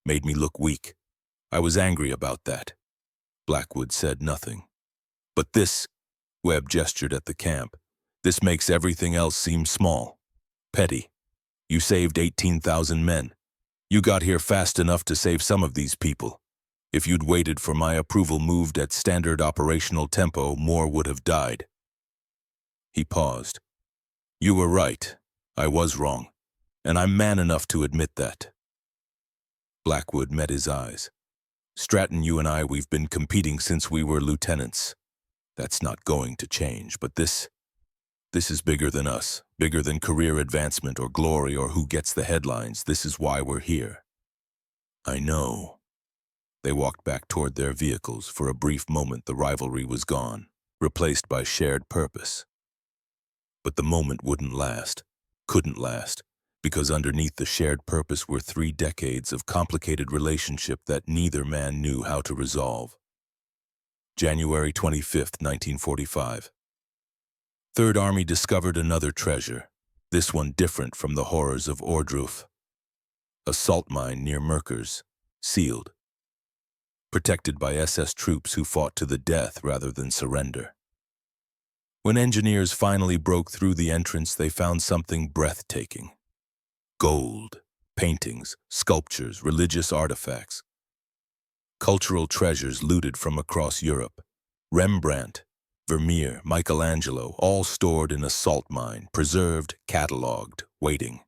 made me look weak. I was angry about that. Blackwood said nothing. But this, Webb gestured at the camp, this makes everything else seem small, petty. You saved 18,000 men. You got here fast enough to save some of these people. If you'd waited for my approval moved at standard operational tempo, more would have died. He paused. You were right. I was wrong. And I'm man enough to admit that. Blackwood met his eyes. Stratton, you and I, we've been competing since we were lieutenants. That's not going to change, but this is bigger than us, bigger than career advancement or glory or who gets the headlines. This is why we're here. I know. They walked back toward their vehicles. For a brief moment, the rivalry was gone, replaced by shared purpose. But the moment wouldn't last, couldn't last, because underneath the shared purpose were 3 decades of complicated relationship that neither man knew how to resolve. January 25, 1945. Third Army discovered another treasure, this one different from the horrors of Ohrdruf. A salt mine near Merkers, sealed. Protected by SS troops who fought to the death rather than surrender. When engineers finally broke through the entrance, they found something breathtaking. Gold, paintings, sculptures, religious artifacts. Cultural treasures looted from across Europe. Rembrandt, Vermeer, Michelangelo, all stored in a salt mine, preserved, catalogued, waiting.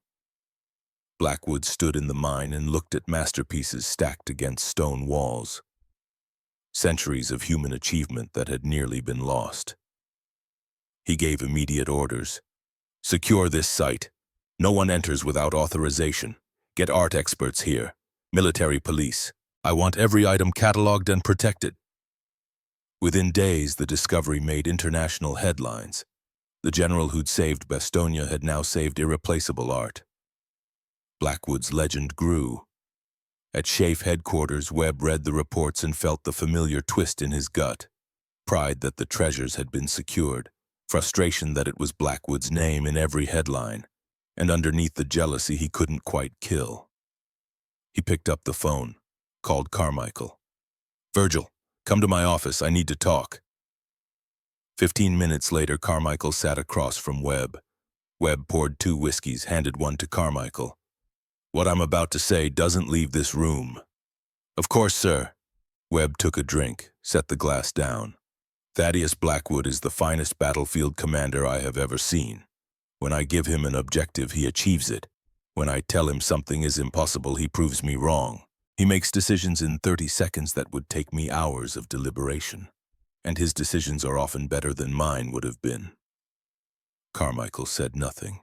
Blackwood stood in the mine and looked at masterpieces stacked against stone walls. Centuries of human achievement that had nearly been lost. He gave immediate orders. Secure this site. No one enters without authorization. Get art experts here. Military police. I want every item catalogued and protected. Within days, the discovery made international headlines. The general who'd saved Bastogne had now saved irreplaceable art. Blackwood's legend grew. At SHAEF headquarters, Webb read the reports and felt the familiar twist in his gut. Pride that the treasures had been secured. Frustration that it was Blackwood's name in every headline. And underneath the jealousy he couldn't quite kill. He picked up the phone, called Carmichael. Virgil, come to my office, I need to talk. 15 minutes later, Carmichael sat across from Webb. Webb poured 2 whiskeys, handed one to Carmichael. What I'm about to say doesn't leave this room. Of course, sir. Webb took a drink, set the glass down. Thaddeus Blackwood is the finest battlefield commander I have ever seen. When I give him an objective, he achieves it. When I tell him something is impossible, he proves me wrong. He makes decisions in 30 seconds that would take me hours of deliberation. And his decisions are often better than mine would have been. Carmichael said nothing.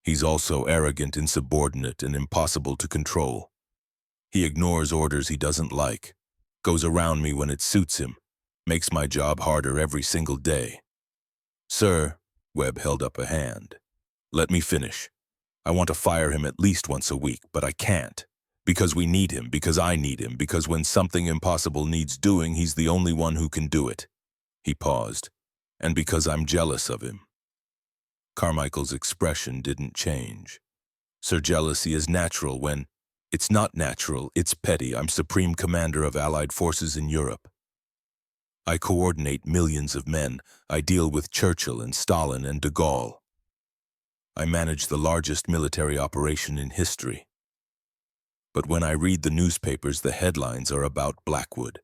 He's also arrogant, insubordinate, and impossible to control. He ignores orders he doesn't like, goes around me when it suits him, makes my job harder every single day. Sir, Webb held up a hand. Let me finish. I want to fire him at least once a week, but I can't. Because we need him, because I need him, because when something impossible needs doing, he's the only one who can do it. He paused. And because I'm jealous of him. Carmichael's expression didn't change. Sir, jealousy is natural when... It's not natural, it's petty. I'm Supreme Commander of Allied forces in Europe. I coordinate millions of men. I deal with Churchill and Stalin and de Gaulle. I manage the largest military operation in history. But when I read the newspapers, the headlines are about Blackwood.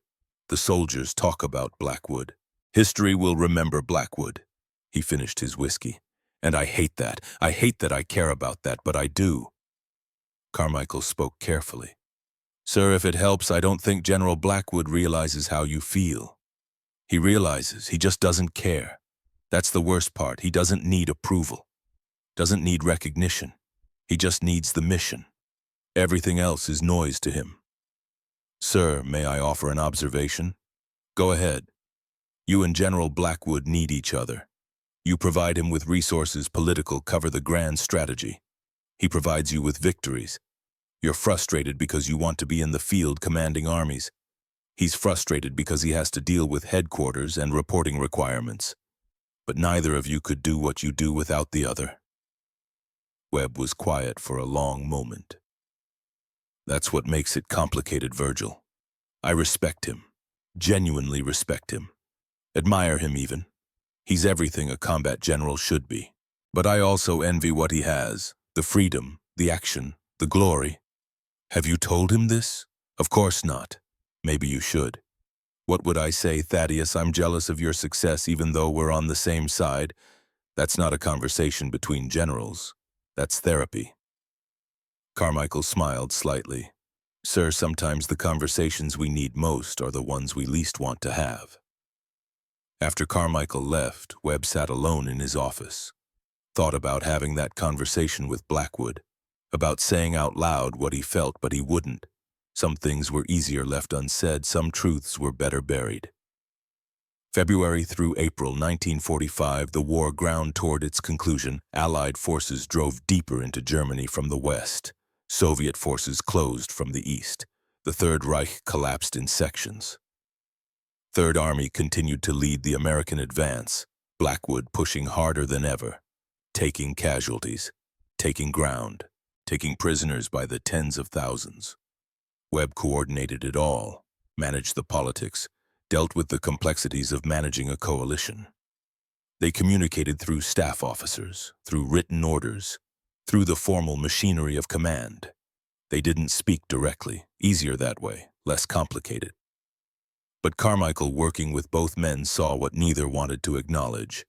The soldiers talk about Blackwood. History will remember Blackwood. He finished his whiskey. And I hate that. I hate that I care about that, but I do. Carmichael spoke carefully. Sir, if it helps, I don't think General Blackwood realizes how you feel. He realizes, he just doesn't care. That's the worst part. He doesn't need approval. Doesn't need recognition. He just needs the mission. Everything else is noise to him. Sir, may I offer an observation? Go ahead. You and General Blackwood need each other. You provide him with resources, political, cover the grand strategy. He provides you with victories. You're frustrated because you want to be in the field commanding armies. He's frustrated because he has to deal with headquarters and reporting requirements. But neither of you could do what you do without the other. Webb was quiet for a long moment. That's what makes it complicated, Virgil. I respect him. Genuinely respect him. Admire him even. He's everything a combat general should be. But I also envy what he has. The freedom, the action, the glory. Have you told him this? Of course not. Maybe you should. What would I say, Thaddeus? I'm jealous of your success even though we're on the same side. That's not a conversation between generals. That's therapy. Carmichael smiled slightly. Sir, sometimes the conversations we need most are the ones we least want to have. After Carmichael left, Webb sat alone in his office. Thought about having that conversation with Blackwood. About saying out loud what he felt, but he wouldn't. Some things were easier left unsaid, some truths were better buried. February through April 1945, the war ground toward its conclusion. Allied forces drove deeper into Germany from the west. Soviet forces closed from the east. The Third Reich collapsed in sections. Third Army continued to lead the American advance, Blackwood pushing harder than ever, taking casualties, taking ground, taking prisoners by the tens of thousands. Webb coordinated it all, managed the politics, dealt with the complexities of managing a coalition. They communicated through staff officers, through written orders, through the formal machinery of command. They didn't speak directly, easier that way, less complicated. But Carmichael, working with both men, saw what neither wanted to acknowledge.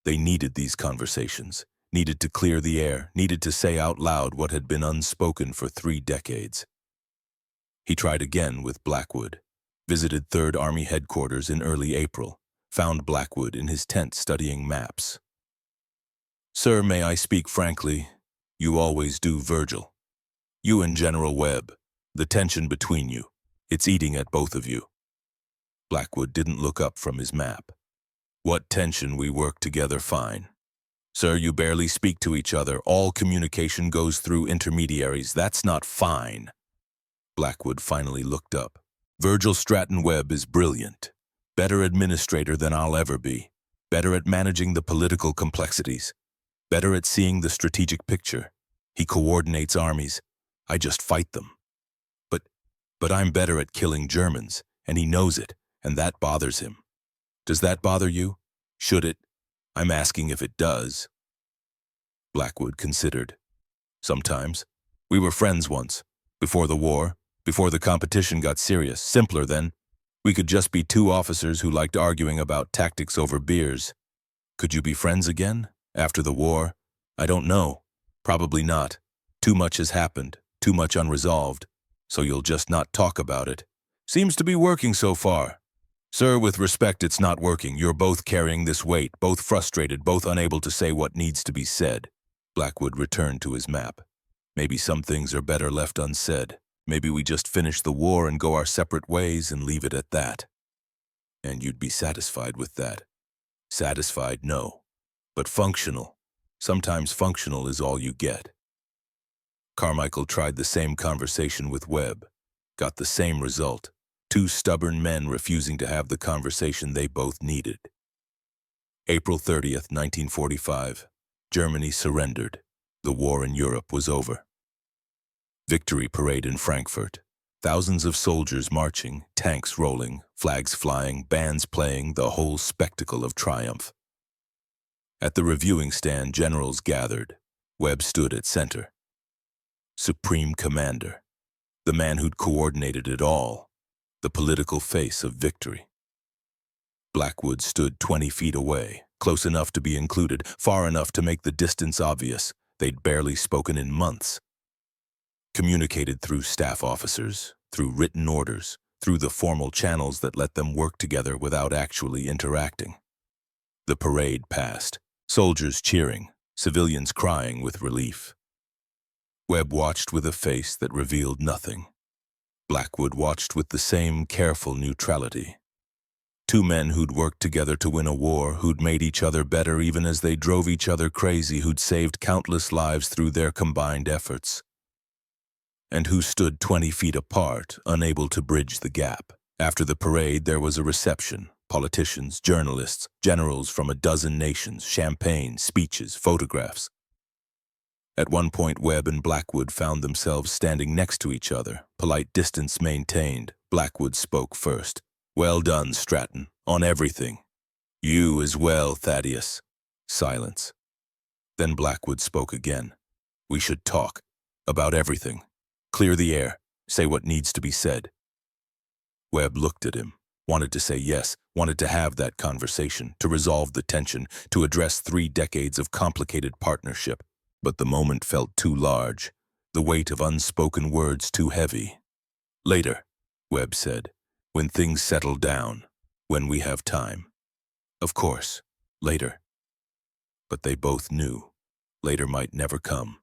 They needed these conversations, needed to clear the air, needed to say out loud what had been unspoken for 3 decades. He tried again with Blackwood, visited Third Army headquarters in early April, found Blackwood in his tent studying maps. "Sir, may I speak frankly? You always do, Virgil. You and General Webb, the tension between you, it's eating at both of you." Blackwood didn't look up from his map. "What tension? We work together fine. Sir, you barely speak to each other. All communication goes through intermediaries. That's not fine." Blackwood finally looked up. "Virgil Stratton Webb is brilliant. Better administrator than I'll ever be. Better at managing the political complexities. Better at seeing the strategic picture. He coordinates armies. I just fight them. But I'm better at killing Germans, and he knows it, and that bothers him. Does that bother you? Should it? I'm asking if it does." Blackwood considered. "Sometimes. We were friends once. Before the war, before the competition got serious, simpler then. We could just be 2 officers who liked arguing about tactics over beers. Could you be friends again? After the war? I don't know. Probably not. Too much has happened, too much unresolved. So you'll just not talk about it. Seems to be working so far. Sir, with respect, it's not working. You're both carrying this weight, both frustrated, both unable to say what needs to be said." Blackwood returned to his map. "Maybe some things are better left unsaid. Maybe we just finish the war and go our separate ways and leave it at that." "And you'd be satisfied with that?" "Satisfied, no. But functional. Sometimes functional is all you get." Carmichael tried the same conversation with Webb. Got the same result. 2 stubborn men refusing to have the conversation they both needed. April 30th, 1945. Germany surrendered. The war in Europe was over. Victory parade in Frankfurt. Thousands of soldiers marching, tanks rolling, flags flying, bands playing, the whole spectacle of triumph. At the reviewing stand, generals gathered. Webb stood at center. Supreme Commander. The man who'd coordinated it all. The political face of victory. Blackwood stood 20 feet away, close enough to be included, far enough to make the distance obvious. They'd barely spoken in months. Communicated through staff officers, through written orders, through the formal channels that let them work together without actually interacting. The parade passed, soldiers cheering, civilians crying with relief. Webb watched with a face that revealed nothing. Blackwood watched with the same careful neutrality. 2 men who'd worked together to win a war, who'd made each other better even as they drove each other crazy, who'd saved countless lives through their combined efforts. And who stood 20 feet apart, unable to bridge the gap. After the parade, there was a reception. Politicians, journalists, generals from a dozen nations, champagne, speeches, photographs. At one point, Webb and Blackwood found themselves standing next to each other, polite distance maintained. Blackwood spoke first. "Well done, Stratton, on everything." "You as well, Thaddeus." Silence. Then Blackwood spoke again. "We should talk. About everything. Clear the air. Say what needs to be said." Webb looked at him, wanted to say yes, wanted to have that conversation, to resolve the tension, to address 3 decades of complicated partnership. But the moment felt too large, the weight of unspoken words too heavy. "Later," Webb said, "when things settle down, when we have time." Of course, later. But they both knew later might never come.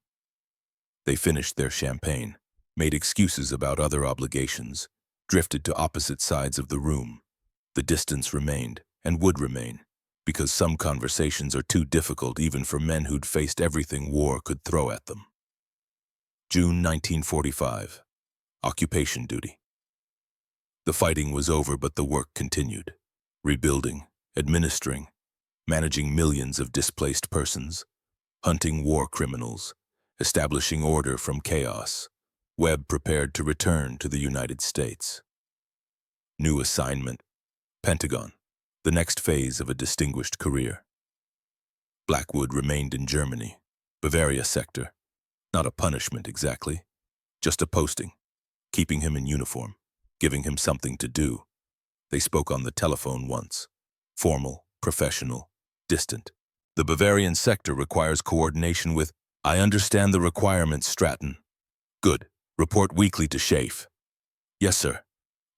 They finished their champagne, made excuses about other obligations, drifted to opposite sides of the room. The distance remained, and would remain, because some conversations are too difficult even for men who'd faced everything war could throw at them. June 1945. Occupation duty. The fighting was over, but the work continued. rebuilding, administering, managing millions of displaced persons, hunting war criminals, establishing order from chaos. Webb prepared to return to the United States. New assignment, Pentagon, the next phase of a distinguished career. Blackwood remained in Germany, Bavaria sector. Not a punishment exactly, just a posting, keeping him in uniform, giving him something to do. They spoke on the telephone once. Formal, professional, distant. The Bavarian sector requires coordination with, I understand the requirements, Stratton. Good. Report weekly to Schaeff. Yes, sir.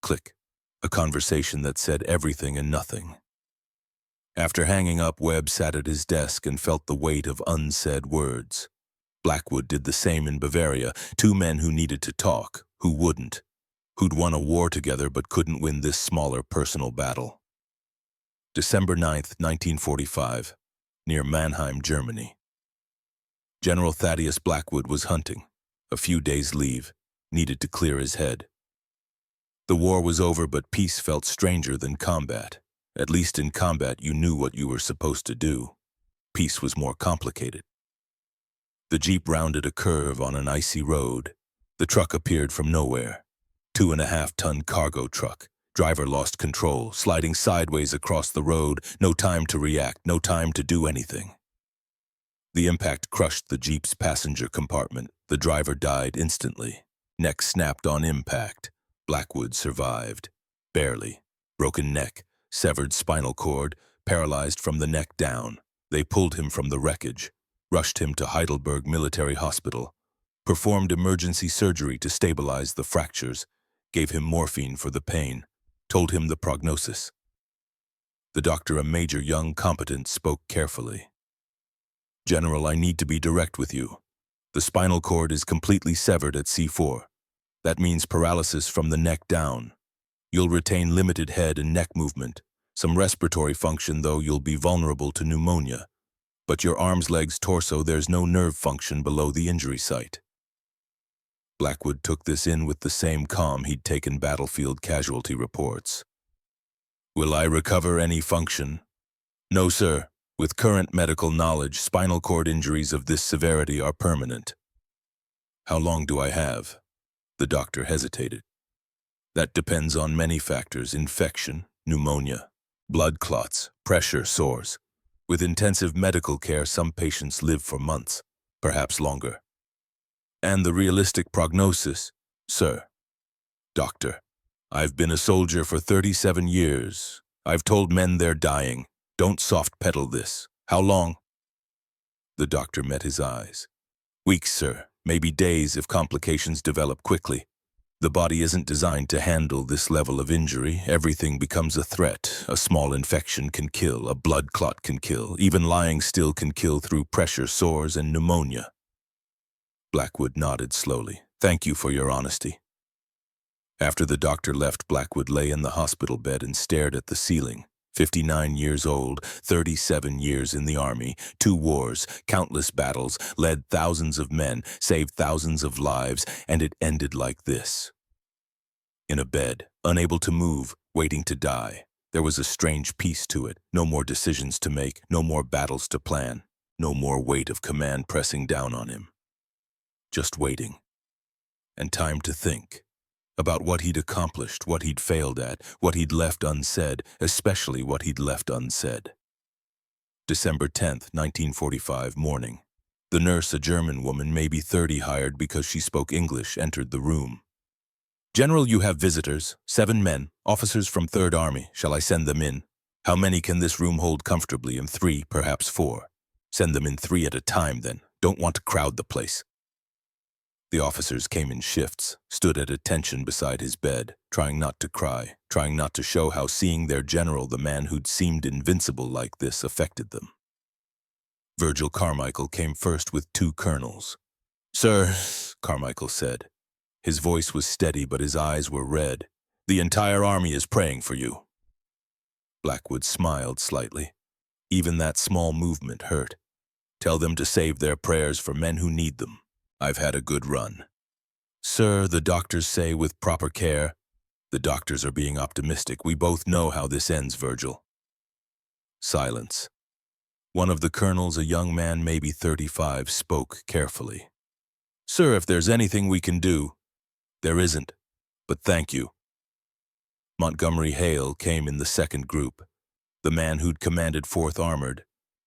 Click. A conversation that said everything and nothing. After hanging up, Webb sat at his desk and felt the weight of unsaid words. Blackwood did the same in Bavaria, two men who needed to talk, who wouldn't, who'd won a war together but couldn't win this smaller personal battle. December 9th, 1945, near Mannheim, Germany. General Thaddeus Blackwood was hunting. A few days' leave, needed to clear his head. The war was over, but peace felt stranger than combat. At least in combat you knew what you were supposed to do. Peace was more complicated. The Jeep rounded a curve on an icy road. The truck appeared from nowhere. 2.5-ton cargo truck. Driver lost control, sliding sideways across the road. No time to react, no time to do anything. The impact crushed the Jeep's passenger compartment. The driver died instantly. Neck snapped on impact. Blackwood survived. Barely. Broken neck, severed spinal cord, paralyzed from the neck down. They pulled him from the wreckage, rushed him to Heidelberg Military Hospital, performed emergency surgery to stabilize the fractures, gave him morphine for the pain, told him the prognosis. The doctor, a Major Young, competent, spoke carefully. General, I need to be direct with you. The spinal cord is completely severed at C4. That means paralysis from the neck down. You'll retain limited head and neck movement, some respiratory function, though you'll be vulnerable to pneumonia. But your arms, legs, torso, there's no nerve function below the injury site. Blackwood took this in with the same calm he'd taken battlefield casualty reports. Will I recover any function? No, sir. With current medical knowledge, spinal cord injuries of this severity are permanent. How long do I have? The doctor hesitated. That depends on many factors: infection, pneumonia, blood clots, pressure, sores. With intensive medical care, some patients live for months, perhaps longer. And the realistic prognosis, sir? Doctor, I've been a soldier for 37 years. I've told men they're dying. Don't soft pedal this. How long? The doctor met his eyes. Weeks, sir. Maybe days if complications develop quickly. The body isn't designed to handle this level of injury. Everything becomes a threat. A small infection can kill. A blood clot can kill. Even lying still can kill through pressure, sores, and pneumonia. Blackwood nodded slowly. Thank you for your honesty. After the doctor left, Blackwood lay in the hospital bed and stared at the ceiling. 59 years old, 37 years in the army, 2 wars, countless battles, led thousands of men, saved thousands of lives, and it ended like this. In a bed, unable to move, waiting to die. There was a strange peace to it. No more decisions to make, no more battles to plan, no more weight of command pressing down on him. Just waiting. And time to think. About what he'd accomplished, what he'd failed at, what he'd left unsaid, especially what he'd left unsaid. December 10th, 1945, morning. The nurse, a German woman, maybe 30, hired because she spoke English, entered the room. General, you have visitors, 7 men, officers from 3rd Army. Shall I send them in? How many can this room hold comfortably? In 3, perhaps 4. Send them in 3 at a time, then. Don't want to crowd the place. The officers came in shifts, stood at attention beside his bed, trying not to cry, trying not to show how seeing their general, the man who'd seemed invincible like this, affected them. Virgil Carmichael came first with 2 colonels. Sir, Carmichael said. His voice was steady, but his eyes were red. The entire army is praying for you. Blackwood smiled slightly. Even that small movement hurt. Tell them to save their prayers for men who need them. I've had a good run. Sir, the doctors say with proper care. The doctors are being optimistic. We both know how this ends, Virgil. Silence. One of the colonels, a young man maybe 35, spoke carefully. Sir, if there's anything we can do. There isn't, but thank you. Montgomery Hale came in the second group, the man who'd commanded 4th Armored,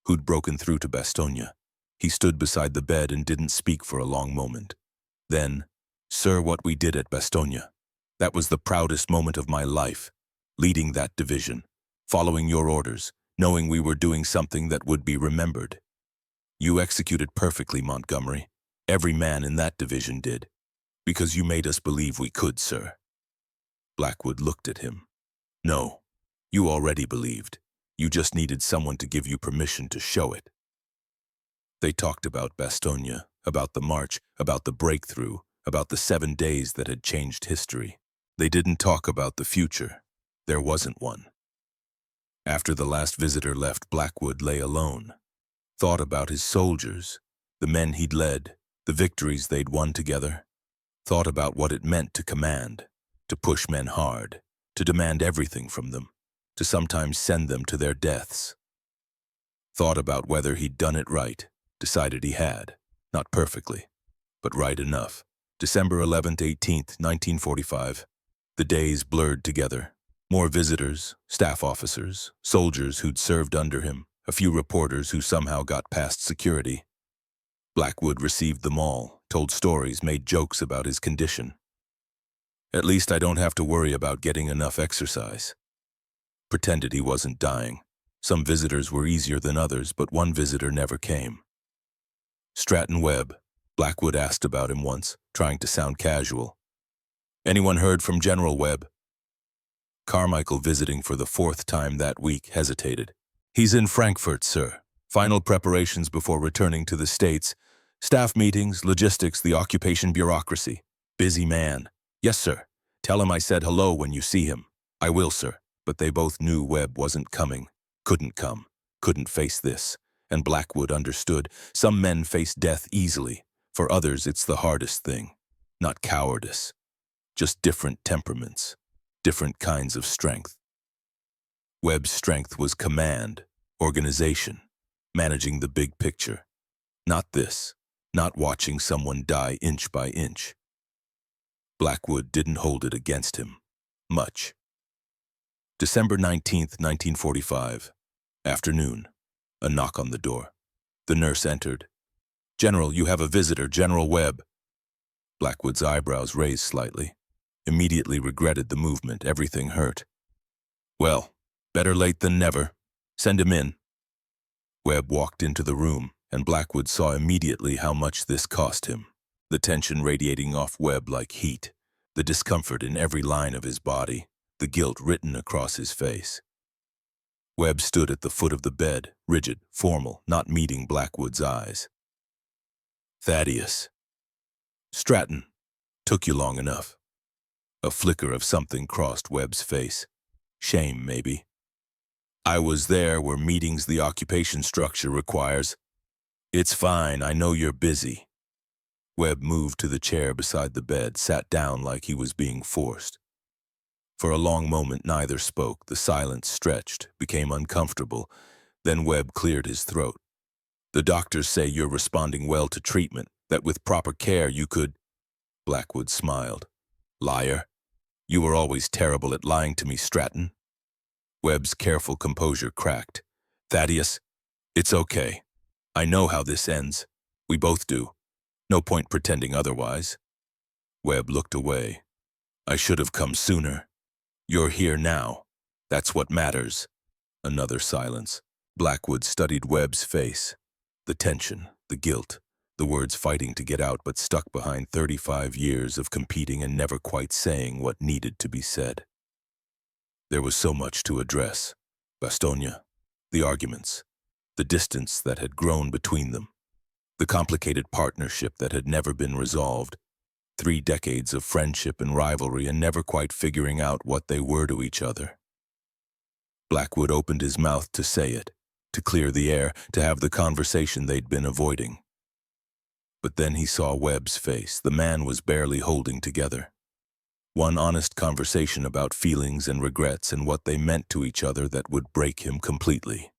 who'd broken through to Bastogne. He stood beside the bed and didn't speak for a long moment. Then, Sir, what we did at Bastogne, that was the proudest moment of my life, leading that division, following your orders, knowing we were doing something that would be remembered. You executed perfectly, Montgomery. Every man in that division did, because you made us believe we could, sir. Blackwood looked at him. No, you already believed. You just needed someone to give you permission to show it. They talked about Bastogne, about the march, about the breakthrough, about the 7 days that had changed history. They didn't talk about the future. There wasn't one. After the last visitor left, Blackwood lay alone, thought about his soldiers, the men he'd led, the victories they'd won together, thought about what it meant to command, to push men hard, to demand everything from them, to sometimes send them to their deaths. Thought about whether he'd done it right, decided he had, not perfectly, but right enough. December 11th, 18th, 1945. The days blurred together. More visitors, staff officers, soldiers who'd served under him, a few reporters who somehow got past security. Blackwood received them all, told stories, made jokes about his condition. At least I don't have to worry about getting enough exercise. Pretended he wasn't dying. Some visitors were easier than others, but one visitor never came. Stratton Webb. Blackwood asked about him once, trying to sound casual. Anyone heard from General Webb? Carmichael, visiting for the 4th time that week, hesitated. He's in Frankfurt, sir. Final preparations before returning to the States. Staff meetings, logistics, the occupation bureaucracy. Busy man. Yes, sir. Tell him I said hello when you see him. I will, sir. But they both knew Webb wasn't coming. Couldn't come. Couldn't face this. And Blackwood understood. Some men face death easily. For others, it's the hardest thing. Not cowardice. Just different temperaments. Different kinds of strength. Webb's strength was command, organization, managing the big picture. Not this. Not watching someone die inch by inch. Blackwood didn't hold it against him. Much. December 19th, 1945. Afternoon. A knock on the door. The nurse entered. General, you have a visitor, General Webb. Blackwood's eyebrows raised slightly. Immediately regretted the movement. Everything hurt. Well, better late than never. Send him in. Webb walked into the room, and Blackwood saw immediately how much this cost him. The tension radiating off Webb like heat, the discomfort in every line of his body, the guilt written across his face. Webb stood at the foot of the bed, rigid, formal, not meeting Blackwood's eyes. Thaddeus. Stratton. Took you long enough. A flicker of something crossed Webb's face. Shame, maybe. I was there where meetings the occupation structure requires. It's fine, I know you're busy. Webb moved to the chair beside the bed, sat down like he was being forced. For a long moment neither spoke. The silence stretched, became uncomfortable. Then Webb cleared his throat. The doctors say you're responding well to treatment, that with proper care you could... Blackwood smiled. Liar. You were always terrible at lying to me, Stratton. Webb's careful composure cracked. Thaddeus, it's okay. I know how this ends. We both do. No point pretending otherwise. Webb looked away. I should have come sooner. You're here now. That's what matters. Another silence. Blackwood studied Webb's face. The tension, the guilt, the words fighting to get out but stuck behind 35 years of competing and never quite saying what needed to be said. There was so much to address. Bastogne, the arguments, the distance that had grown between them, the complicated partnership that had never been resolved, 3 decades of friendship and rivalry and never quite figuring out what they were to each other. Blackwood opened his mouth to say it, to clear the air, to have the conversation they'd been avoiding. But then he saw Webb's face. The man was barely holding together. One honest conversation about feelings and regrets and what they meant to each other that would break him completely.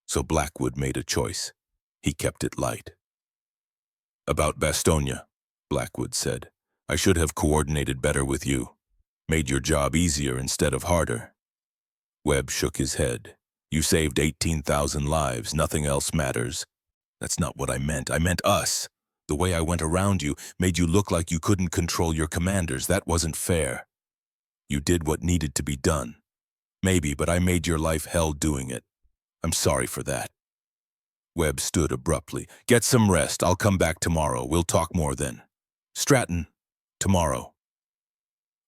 So Blackwood made a choice. He kept it light. "About Bastogne," Blackwood said. "I should have coordinated better with you. Made your job easier instead of harder." Webb shook his head. "You saved 18,000 lives. Nothing else matters." "That's not what I meant. I meant us. The way I went around you made you look like you couldn't control your commanders. That wasn't fair. You did what needed to be done. Maybe, but I made your life hell doing it. I'm sorry for that." Webb stood abruptly. "Get some rest. I'll come back tomorrow. We'll talk more then." "Stratton, tomorrow."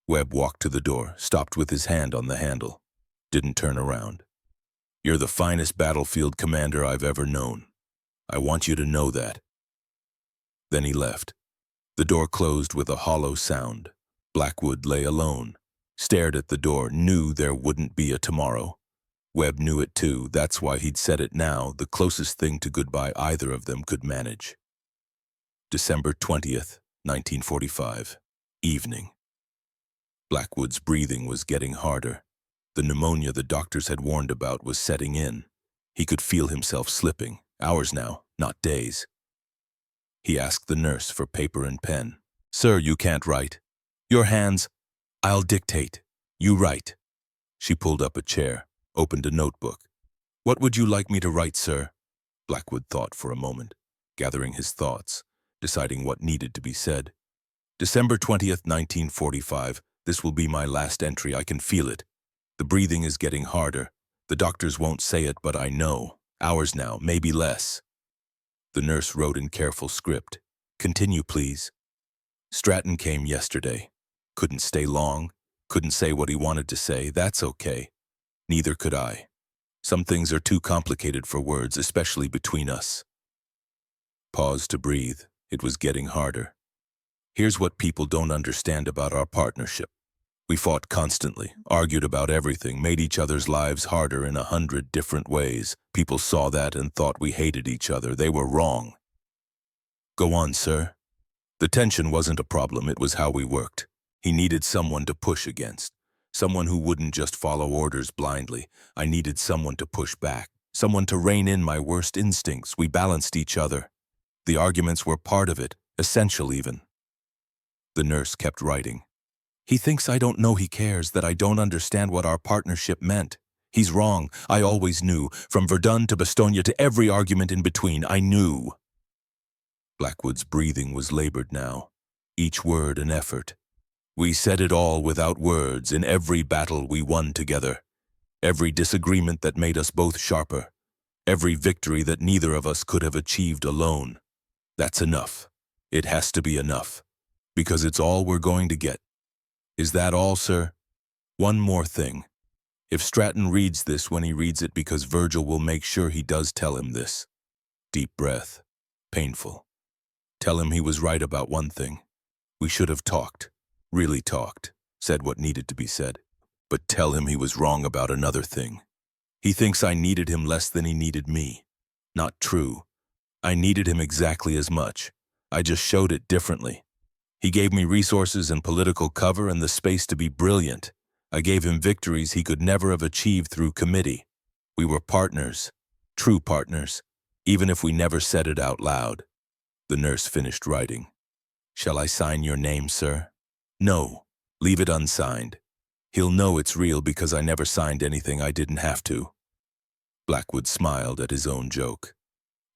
Webb walked to the door, stopped with his hand on the handle. Didn't turn around. "You're the finest battlefield commander I've ever known. I want you to know that." Then he left. The door closed with a hollow sound. Blackwood lay alone, stared at the door, knew there wouldn't be a tomorrow. Webb knew it too. That's why he'd said it now, the closest thing to goodbye either of them could manage. December 20th, 1945. Evening. Blackwood's breathing was getting harder. The pneumonia the doctors had warned about was setting in. He could feel himself slipping. Hours now, not days. He asked the nurse for paper and pen. "Sir, you can't write. Your hands. I'll dictate. You write." She pulled up a chair, opened a notebook. "What would you like me to write, sir?" Blackwood thought for a moment, gathering his thoughts, deciding what needed to be said. "December 20th, 1945. This will be my last entry. I can feel it. The breathing is getting harder. The doctors won't say it, but I know. Hours now, maybe less." The nurse wrote in careful script. "Continue, please." "Stratton came yesterday. Couldn't stay long. Couldn't say what he wanted to say. That's okay. Neither could I. Some things are too complicated for words, especially between us." Pause to breathe. It was getting harder. "Here's what people don't understand about our partnership. We fought constantly, argued about everything, made each other's lives harder in 100 different ways. People saw that and thought we hated each other. They were wrong." "Go on, sir." "The tension wasn't a problem. It was how we worked. He needed someone to push against. Someone who wouldn't just follow orders blindly. I needed someone to push back. Someone to rein in my worst instincts. We balanced each other. The arguments were part of it, essential even." The nurse kept writing. "He thinks I don't know he cares, that I don't understand what our partnership meant. He's wrong. I always knew. From Verdun to Bastogne to every argument in between, I knew." Blackwood's breathing was labored now, each word an effort. "We said it all without words in every battle we won together. Every disagreement that made us both sharper. Every victory that neither of us could have achieved alone. That's enough. It has to be enough. Because it's all we're going to get. Is that all, sir? One more thing. If Stratton reads this when he reads it, because Virgil will make sure he does tell him this." Deep breath. Painful. "Tell him he was right about one thing. We should have talked. Really talked. Said what needed to be said. But tell him he was wrong about another thing. He thinks I needed him less than he needed me. Not true. I needed him exactly as much. I just showed it differently. He gave me resources and political cover and the space to be brilliant. I gave him victories he could never have achieved through committee. We were partners. True partners. Even if we never said it out loud." The nurse finished writing. "Shall I sign your name, sir?" "No. Leave it unsigned. He'll know it's real because I never signed anything I didn't have to." Blackwood smiled at his own joke.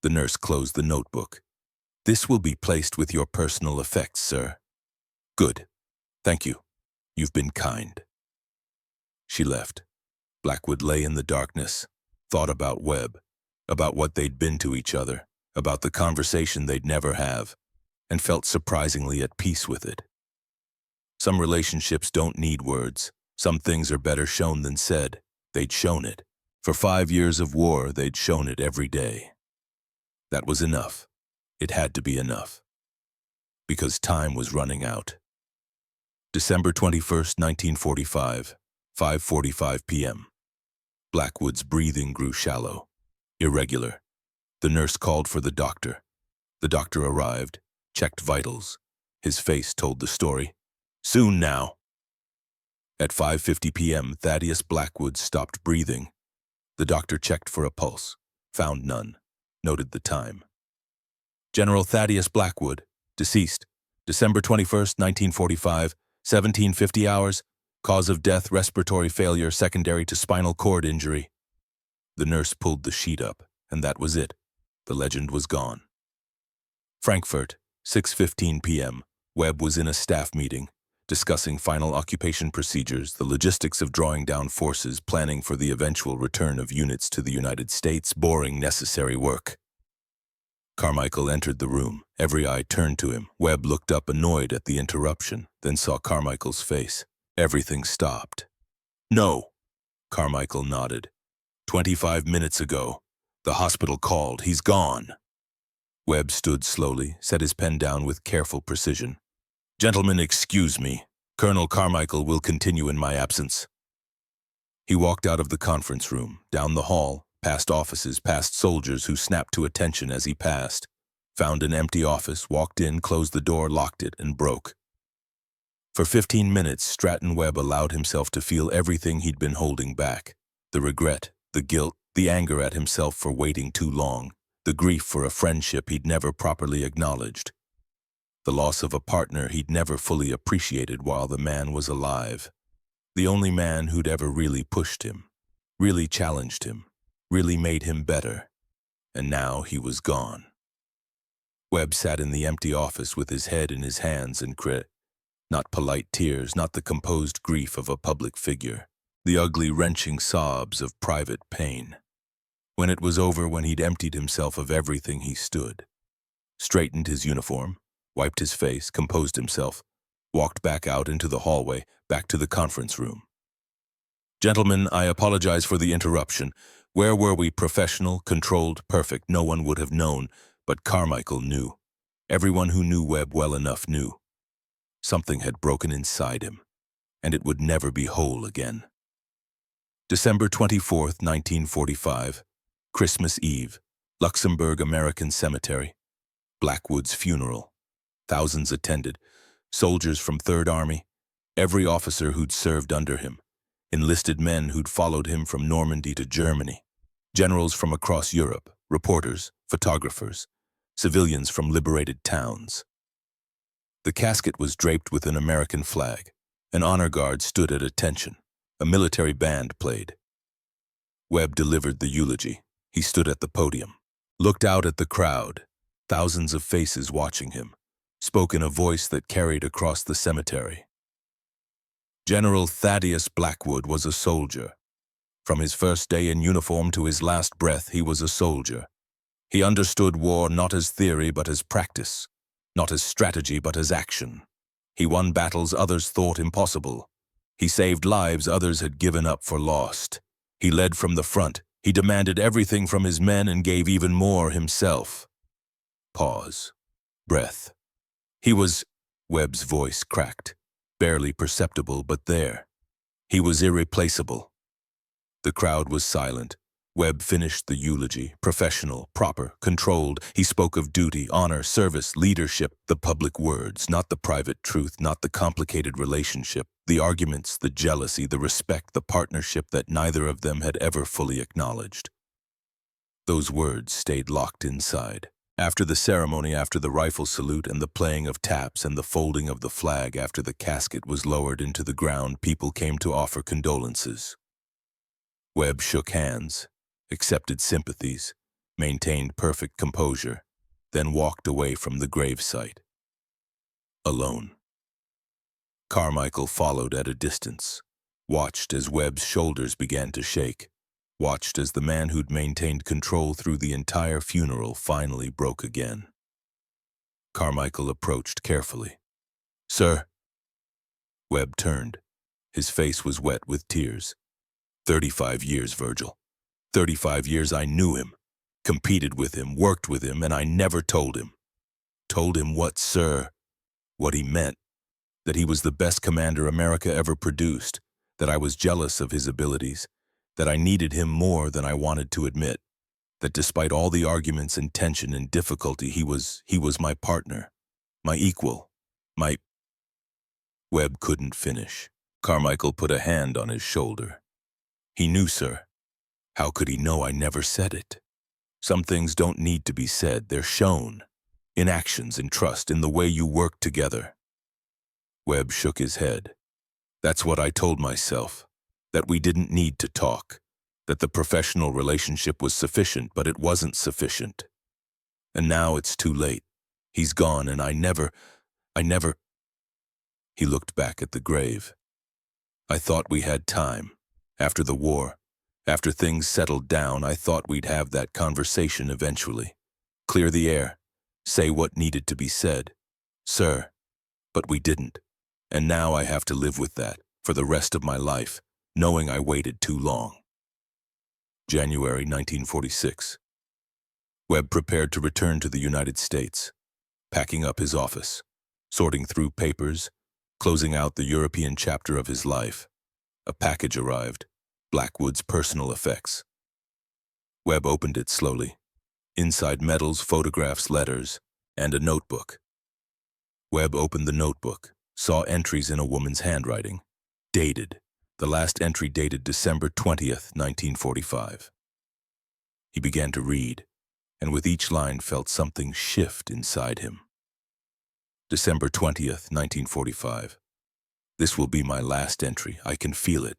The nurse closed the notebook. "This will be placed with your personal effects, sir." "Good. Thank you. You've been kind." She left. Blackwood lay in the darkness, thought about Webb, about what they'd been to each other, about the conversation they'd never have, and felt surprisingly at peace with it. Some relationships don't need words. Some things are better shown than said. They'd shown it. For 5 years of war, they'd shown it every day. That was enough. It had to be enough. Because time was running out. December 21st, 1945, 5:45 p.m. Blackwood's breathing grew shallow, irregular. The nurse called for the doctor. The doctor arrived, checked vitals. His face told the story. "Soon now." At 5:50 p.m., Thaddeus Blackwood stopped breathing. The doctor checked for a pulse, found none, noted the time. General Thaddeus Blackwood, deceased, December 21st, 1945, 1750 hours, cause of death respiratory failure secondary to spinal cord injury. The nurse pulled the sheet up, and that was it. The legend was gone. Frankfurt, 6:15 p.m. Webb was in a staff meeting, discussing final occupation procedures, the logistics of drawing down forces, planning for the eventual return of units to the United States, boring necessary work. Carmichael entered the room. Every eye turned to him. Webb looked up annoyed at the interruption, then saw Carmichael's face. Everything stopped. "No," Carmichael nodded. 25 minutes ago. The hospital called. He's gone." Webb stood slowly, set his pen down with careful precision. "Gentlemen, excuse me. Colonel Carmichael will continue in my absence." He walked out of the conference room, down the hall, past offices, past soldiers who snapped to attention as he passed, found an empty office, walked in, closed the door, locked it, and broke. For 15 minutes, Stratton Webb allowed himself to feel everything he'd been holding back. The regret, the guilt, the anger at himself for waiting too long, the grief for a friendship he'd never properly acknowledged, the loss of a partner he'd never fully appreciated while the man was alive, the only man who'd ever really pushed him, really challenged him, really made him better, and now he was gone. Webb sat in the empty office with his head in his hands and not polite tears, not the composed grief of a public figure, the ugly, wrenching sobs of private pain. When it was over, when he'd emptied himself of everything, he stood, straightened his uniform, wiped his face, composed himself, walked back out into the hallway, back to the conference room. "Gentlemen, I apologize for the interruption. Where were we? Professional, controlled, perfect. No one would have known, but Carmichael knew. Everyone who knew Webb well enough knew. Something had broken inside him, and it would never be whole again." December 24th, 1945, Christmas Eve, Luxembourg American Cemetery, Blackwood's funeral. Thousands attended, soldiers from Third Army, every officer who'd served under him, enlisted men who'd followed him from Normandy to Germany, generals from across Europe, reporters, photographers, civilians from liberated towns. The casket was draped with an American flag. An honor guard stood at attention. A military band played. Webb delivered the eulogy. He stood at the podium, looked out at the crowd, thousands of faces watching him, spoke in a voice that carried across the cemetery. General Thaddeus Blackwood was a soldier. From his first day in uniform to his last breath, he was a soldier. He understood war not as theory but as practice, not as strategy but as action. He won battles others thought impossible. He saved lives others had given up for lost. He led from the front. He demanded everything from his men and gave even more himself. Pause. Breath. He was... Webb's voice cracked. Barely perceptible, but there. He was irreplaceable. The crowd was silent. Webb finished the eulogy, professional, proper, controlled. He spoke of duty, honor, service, leadership, the public words, not the private truth, not the complicated relationship, the arguments, the jealousy, the respect, the partnership that neither of them had ever fully acknowledged. Those words stayed locked inside. After the ceremony, after the rifle salute and the playing of taps and the folding of the flag, after the casket was lowered into the ground, people came to offer condolences. Webb shook hands, accepted sympathies, maintained perfect composure, then walked away from the gravesite. Alone. Carmichael followed at a distance, watched as Webb's shoulders began to shake, watched as the man who'd maintained control through the entire funeral finally broke again. Carmichael approached carefully. "Sir." Webb turned. His face was wet with tears. 35 years, Virgil. 35 years I knew him, competed with him, worked with him, and I never told him. Told him what, sir? What he meant. That he was the best commander America ever produced, that I was jealous of his abilities, that I needed him more than I wanted to admit, that despite all the arguments and tension and difficulty, he was my partner, my equal, my... Webb couldn't finish. Carmichael put a hand on his shoulder. He knew, sir. How could he know I never said it? Some things don't need to be said, they're shown. In actions, in trust, in the way you work together. Webb shook his head. That's what I told myself. That we didn't need to talk. That the professional relationship was sufficient, but it wasn't sufficient. And now it's too late. He's gone, and I never... He looked back at the grave. I thought we had time. After the war, after things settled down, I thought we'd have that conversation eventually. Clear the air. Say what needed to be said. Sir. But we didn't. And now I have to live with that, for the rest of my life, knowing I waited too long. January 1946. Webb prepared to return to the United States, packing up his office, sorting through papers, closing out the European chapter of his life. A package arrived, Blackwood's personal effects. Webb opened it slowly. Inside medals, photographs, letters, and a notebook. Webb opened the notebook, saw entries in a woman's handwriting. Dated. The last entry dated December 20th, 1945. He began to read, and with each line felt something shift inside him. December 20th, 1945. This will be my last entry. I can feel it.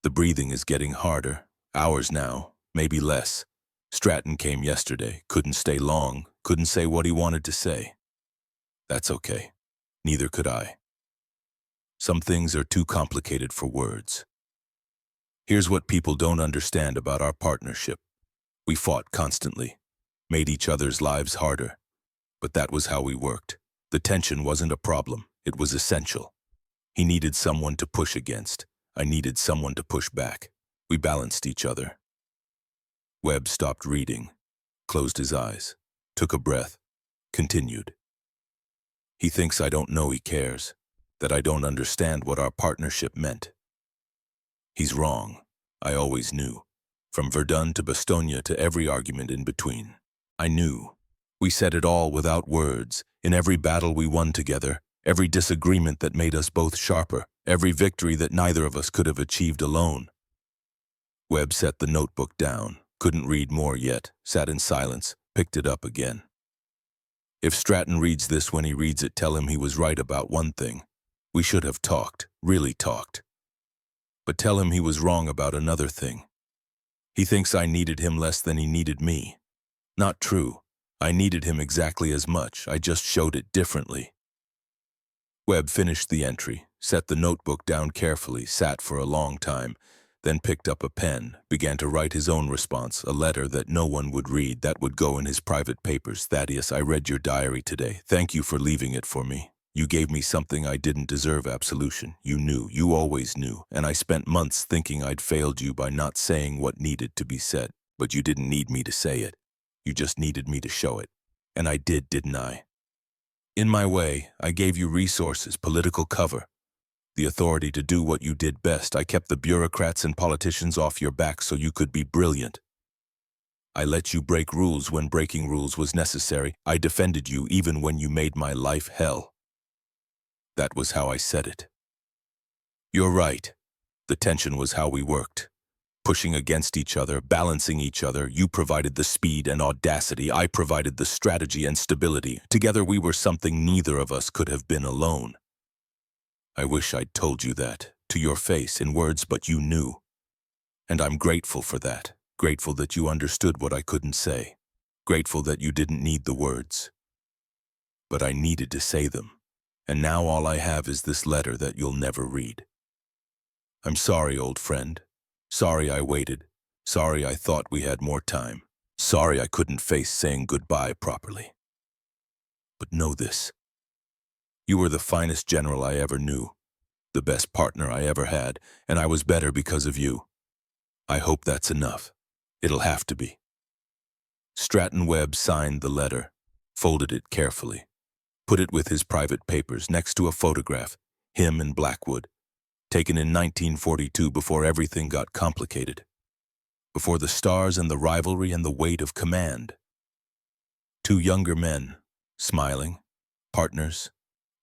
The breathing is getting harder. Hours now, maybe less. Stratton came yesterday, couldn't stay long, couldn't say what he wanted to say. That's okay. Neither could I. Some things are too complicated for words. Here's what people don't understand about our partnership. We fought constantly, made each other's lives harder. But that was how we worked. The tension wasn't a problem, it was essential. He needed someone to push against. I needed someone to push back. We balanced each other. Webb stopped reading, closed his eyes, took a breath, continued. He thinks I don't know he cares, that I don't understand what our partnership meant. He's wrong. I always knew. From Verdun to Bastogne to every argument in between. I knew. We said it all without words, in every battle we won together, every disagreement that made us both sharper, every victory that neither of us could have achieved alone. Webb set the notebook down, couldn't read more yet, sat in silence, picked it up again. If Stratton reads this when he reads it, tell him he was right about one thing. We should have talked, really talked. But tell him he was wrong about another thing. He thinks I needed him less than he needed me. Not true. I needed him exactly as much, I just showed it differently. Webb finished the entry, set the notebook down carefully, sat for a long time, then picked up a pen, began to write his own response, a letter that no one would read, that would go in his private papers. Thaddeus, I read your diary today. Thank you for leaving it for me. You gave me something I didn't deserve, absolution. You knew, you always knew, and I spent months thinking I'd failed you by not saying what needed to be said. But you didn't need me to say it. You just needed me to show it. And I did, didn't I? In my way, I gave you resources, political cover, the authority to do what you did best. I kept the bureaucrats and politicians off your back so you could be brilliant. I let you break rules when breaking rules was necessary. I defended you even when you made my life hell. That was how I said it. You're right. The tension was how we worked. Pushing against each other, balancing each other. You provided the speed and audacity. I provided the strategy and stability. Together we were something neither of us could have been alone. I wish I'd told you that, to your face, in words, but you knew. And I'm grateful for that. Grateful that you understood what I couldn't say. Grateful that you didn't need the words. But I needed to say them. And now all I have is this letter that you'll never read. I'm sorry, old friend. Sorry I waited. Sorry I thought we had more time. Sorry I couldn't face saying goodbye properly. But know this. You were the finest general I ever knew, the best partner I ever had, and I was better because of you. I hope that's enough. It'll have to be. Stratton Webb signed the letter, folded it carefully, put it with his private papers next to a photograph, him and Blackwood, taken in 1942 before everything got complicated, before the stars and the rivalry and the weight of command. Two younger men, smiling, partners,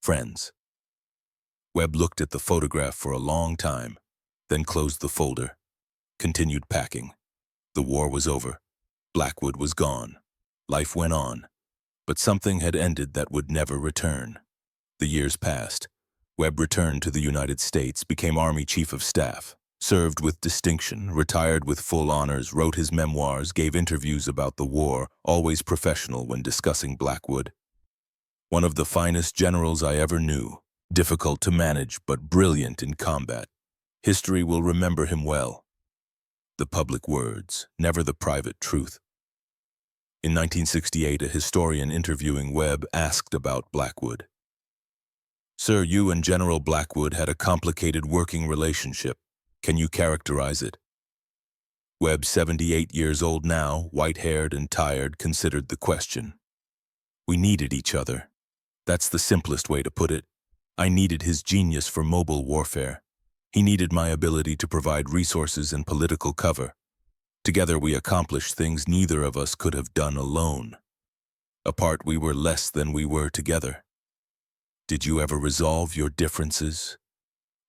friends. Webb looked at the photograph for a long time, then closed the folder, continued packing. The war was over. Blackwood was gone. Life went on. But something had ended that would never return. The years passed. Webb returned to the United States, became Army Chief of Staff, served with distinction, retired with full honors, wrote his memoirs, gave interviews about the war, always professional when discussing Blackwood. One of the finest generals I ever knew, difficult to manage but brilliant in combat. History will remember him well. The public words, never the private truth. In 1968, a historian interviewing Webb asked about Blackwood. "Sir, you and General Blackwood had a complicated working relationship. Can you characterize it?" Webb, 78 years old now, white-haired and tired, considered the question. "We needed each other. That's the simplest way to put it. I needed his genius for mobile warfare. He needed my ability to provide resources and political cover. Together we accomplished things neither of us could have done alone. Apart we were less than we were together. Did you ever resolve your differences?"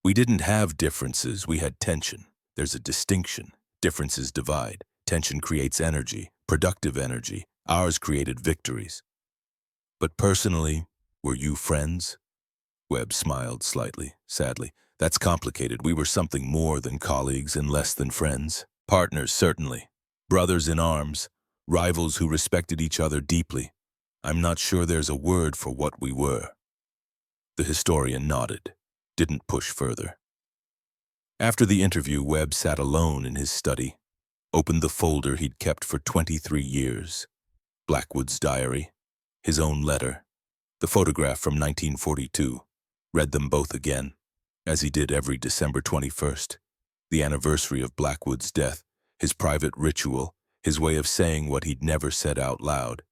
"We didn't have differences, we had tension. There's a distinction. Differences divide. Tension creates energy, productive energy. Ours created victories." "But personally, were you friends?" Webb smiled slightly, sadly. "That's complicated. We were something more than colleagues and less than friends. Partners, certainly. Brothers in arms. Rivals who respected each other deeply. I'm not sure there's a word for what we were." The historian nodded, didn't push further. After the interview, Webb sat alone in his study, opened the folder he'd kept for 23 years. Blackwood's diary, his own letter, the photograph from 1942, read them both again, as he did every December 21st, the anniversary of Blackwood's death, his private ritual, his way of saying what he'd never said out loud.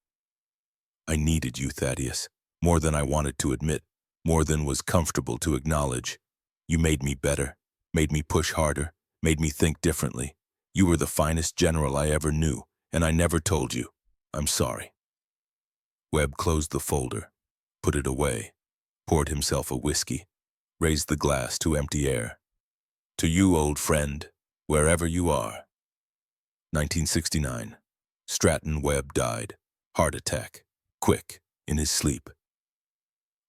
"I needed you, Thaddeus, more than I wanted to admit, more than was comfortable to acknowledge. You made me better, made me push harder, made me think differently. You were the finest general I ever knew, and I never told you. I'm sorry." Webb closed the folder, put it away, poured himself a whiskey, raised the glass to empty air. "To you, old friend, wherever you are." 1969. Stratton Webb died. Heart attack. Quick, in his sleep.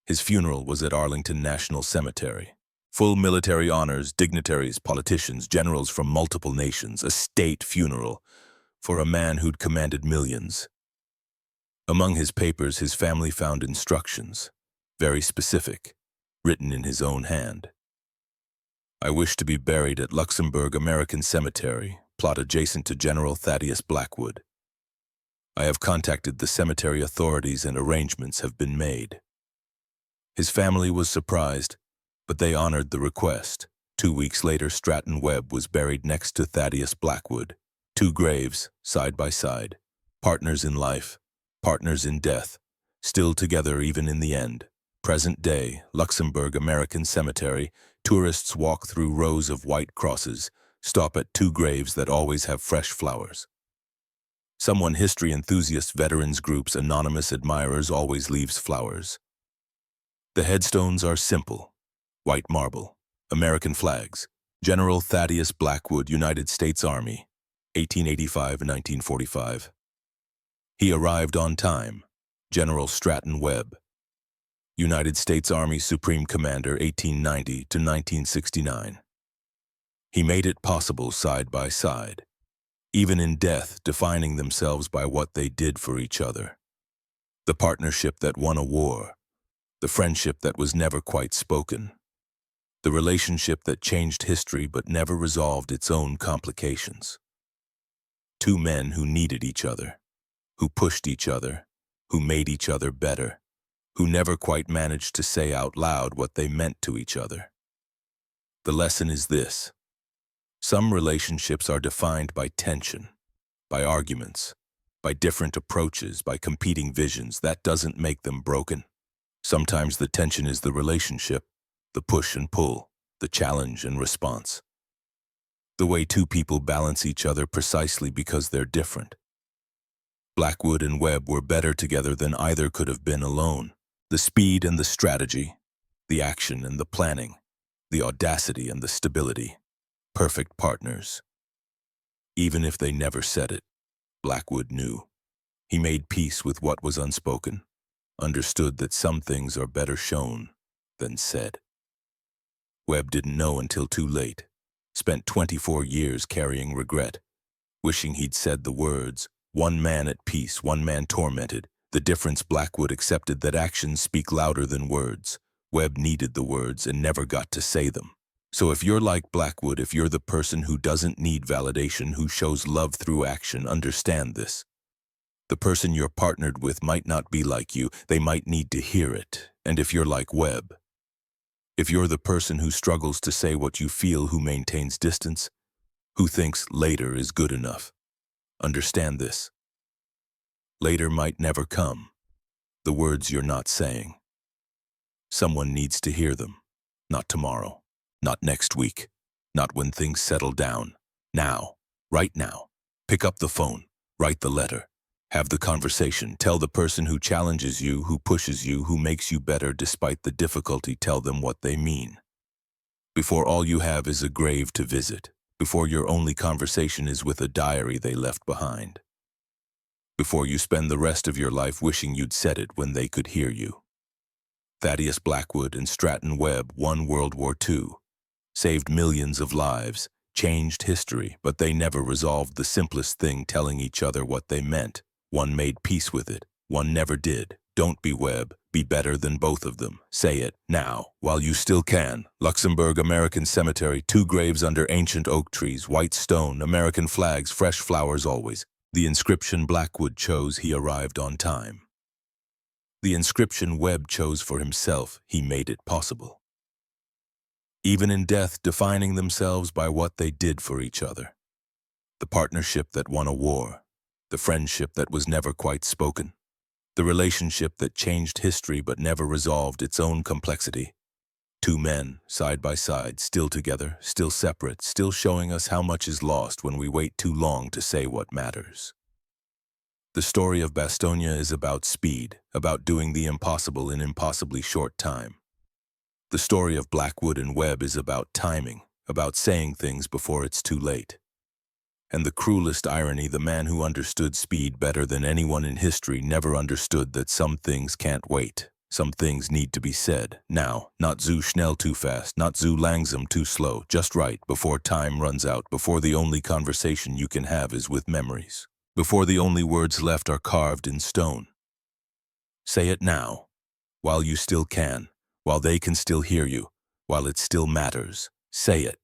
His funeral was at Arlington National Cemetery. Full military honors, dignitaries, politicians, generals from multiple nations, a state funeral for a man who'd commanded millions. Among his papers, his family found instructions, very specific, written in his own hand. "I wish to be buried at Luxembourg American Cemetery, plot adjacent to General Thaddeus Blackwood. I have contacted the cemetery authorities and arrangements have been made." His family was surprised, but they honored the request. 2 weeks later, Stratton Webb was buried next to Thaddeus Blackwood. 2 graves, side by side. Partners in life, partners in death, still together even in the end. Present day, Luxembourg American Cemetery, tourists walk through rows of white crosses, stop at 2 graves that always have fresh flowers. Someone history enthusiast veterans groups anonymous admirers always leaves flowers. The headstones are simple. White marble, American flags, General Thaddeus Blackwood, United States Army, 1885-1945. He arrived on time, General Stratton Webb, United States Army Supreme Commander, 1890-1969. He made it possible side by side, even in death defining themselves by what they did for each other. The partnership that won a war, the friendship that was never quite spoken, the relationship that changed history but never resolved its own complications. 2 men who needed each other, who pushed each other, who made each other better, who never quite managed to say out loud what they meant to each other. The lesson is this: some relationships are defined by tension, by arguments, by different approaches, by competing visions. That doesn't make them broken. Sometimes the tension is the relationship, the push and pull, the challenge and response. The way 2 people balance each other precisely because they're different. Blackwood and Webb were better together than either could have been alone. The speed and the strategy, The action and the planning, the audacity and the stability. Perfect partners. Even if they never said it, Blackwood knew. He made peace with what was unspoken, understood that some things are better shown than said. Webb didn't know until too late, spent 24 years carrying regret, wishing he'd said the words, one man at peace, one man tormented. The difference: Blackwood accepted that actions speak louder than words. Webb needed the words and never got to say them. So if you're like Blackwood, if you're the person who doesn't need validation, who shows love through action, understand this. The person you're partnered with might not be like you. They might need to hear it. And if you're like Webb, if you're the person who struggles to say what you feel, who maintains distance, who thinks later is good enough, understand this. Later might never come. The words you're not saying. Someone needs to hear them. Not tomorrow. Not next week. Not when things settle down. Now. Right now. Pick up the phone. Write the letter. Have the conversation. Tell the person who challenges you, who pushes you, who makes you better despite the difficulty. Tell them what they mean. Before all you have is a grave to visit. Before your only conversation is with a diary they left behind. Before you spend the rest of your life wishing you'd said it when they could hear you. Thaddeus Blackwood and Stratton Webb won World War II, saved millions of lives, changed history, but they never resolved the simplest thing: telling each other what they meant. One made peace with it, one never did. Don't be Webb, be better than both of them. Say it, now, while you still can. Luxembourg American Cemetery, 2 graves under ancient oak trees, white stone, American flags, fresh flowers always. The inscription Blackwood chose: he arrived on time. The inscription Webb chose for himself: he made it possible. Even in death, defining themselves by what they did for each other. The partnership that won a war. The friendship that was never quite spoken. The relationship that changed history but never resolved its own complexity. 2 men, side by side, still together, still separate, still showing us how much is lost when we wait too long to say what matters. The story of Bastogne is about speed, about doing the impossible in impossibly short time. The story of Blackwood and Webb is about timing, about saying things before it's too late. And the cruelest irony: the man who understood speed better than anyone in history never understood that some things can't wait. Some things need to be said now, not zu schnell, too fast, not zu langsam, too slow, just right, before time runs out, before the only conversation you can have is with memories, before the only words left are carved in stone. Say it now, while you still can, while they can still hear you, while it still matters. Say it.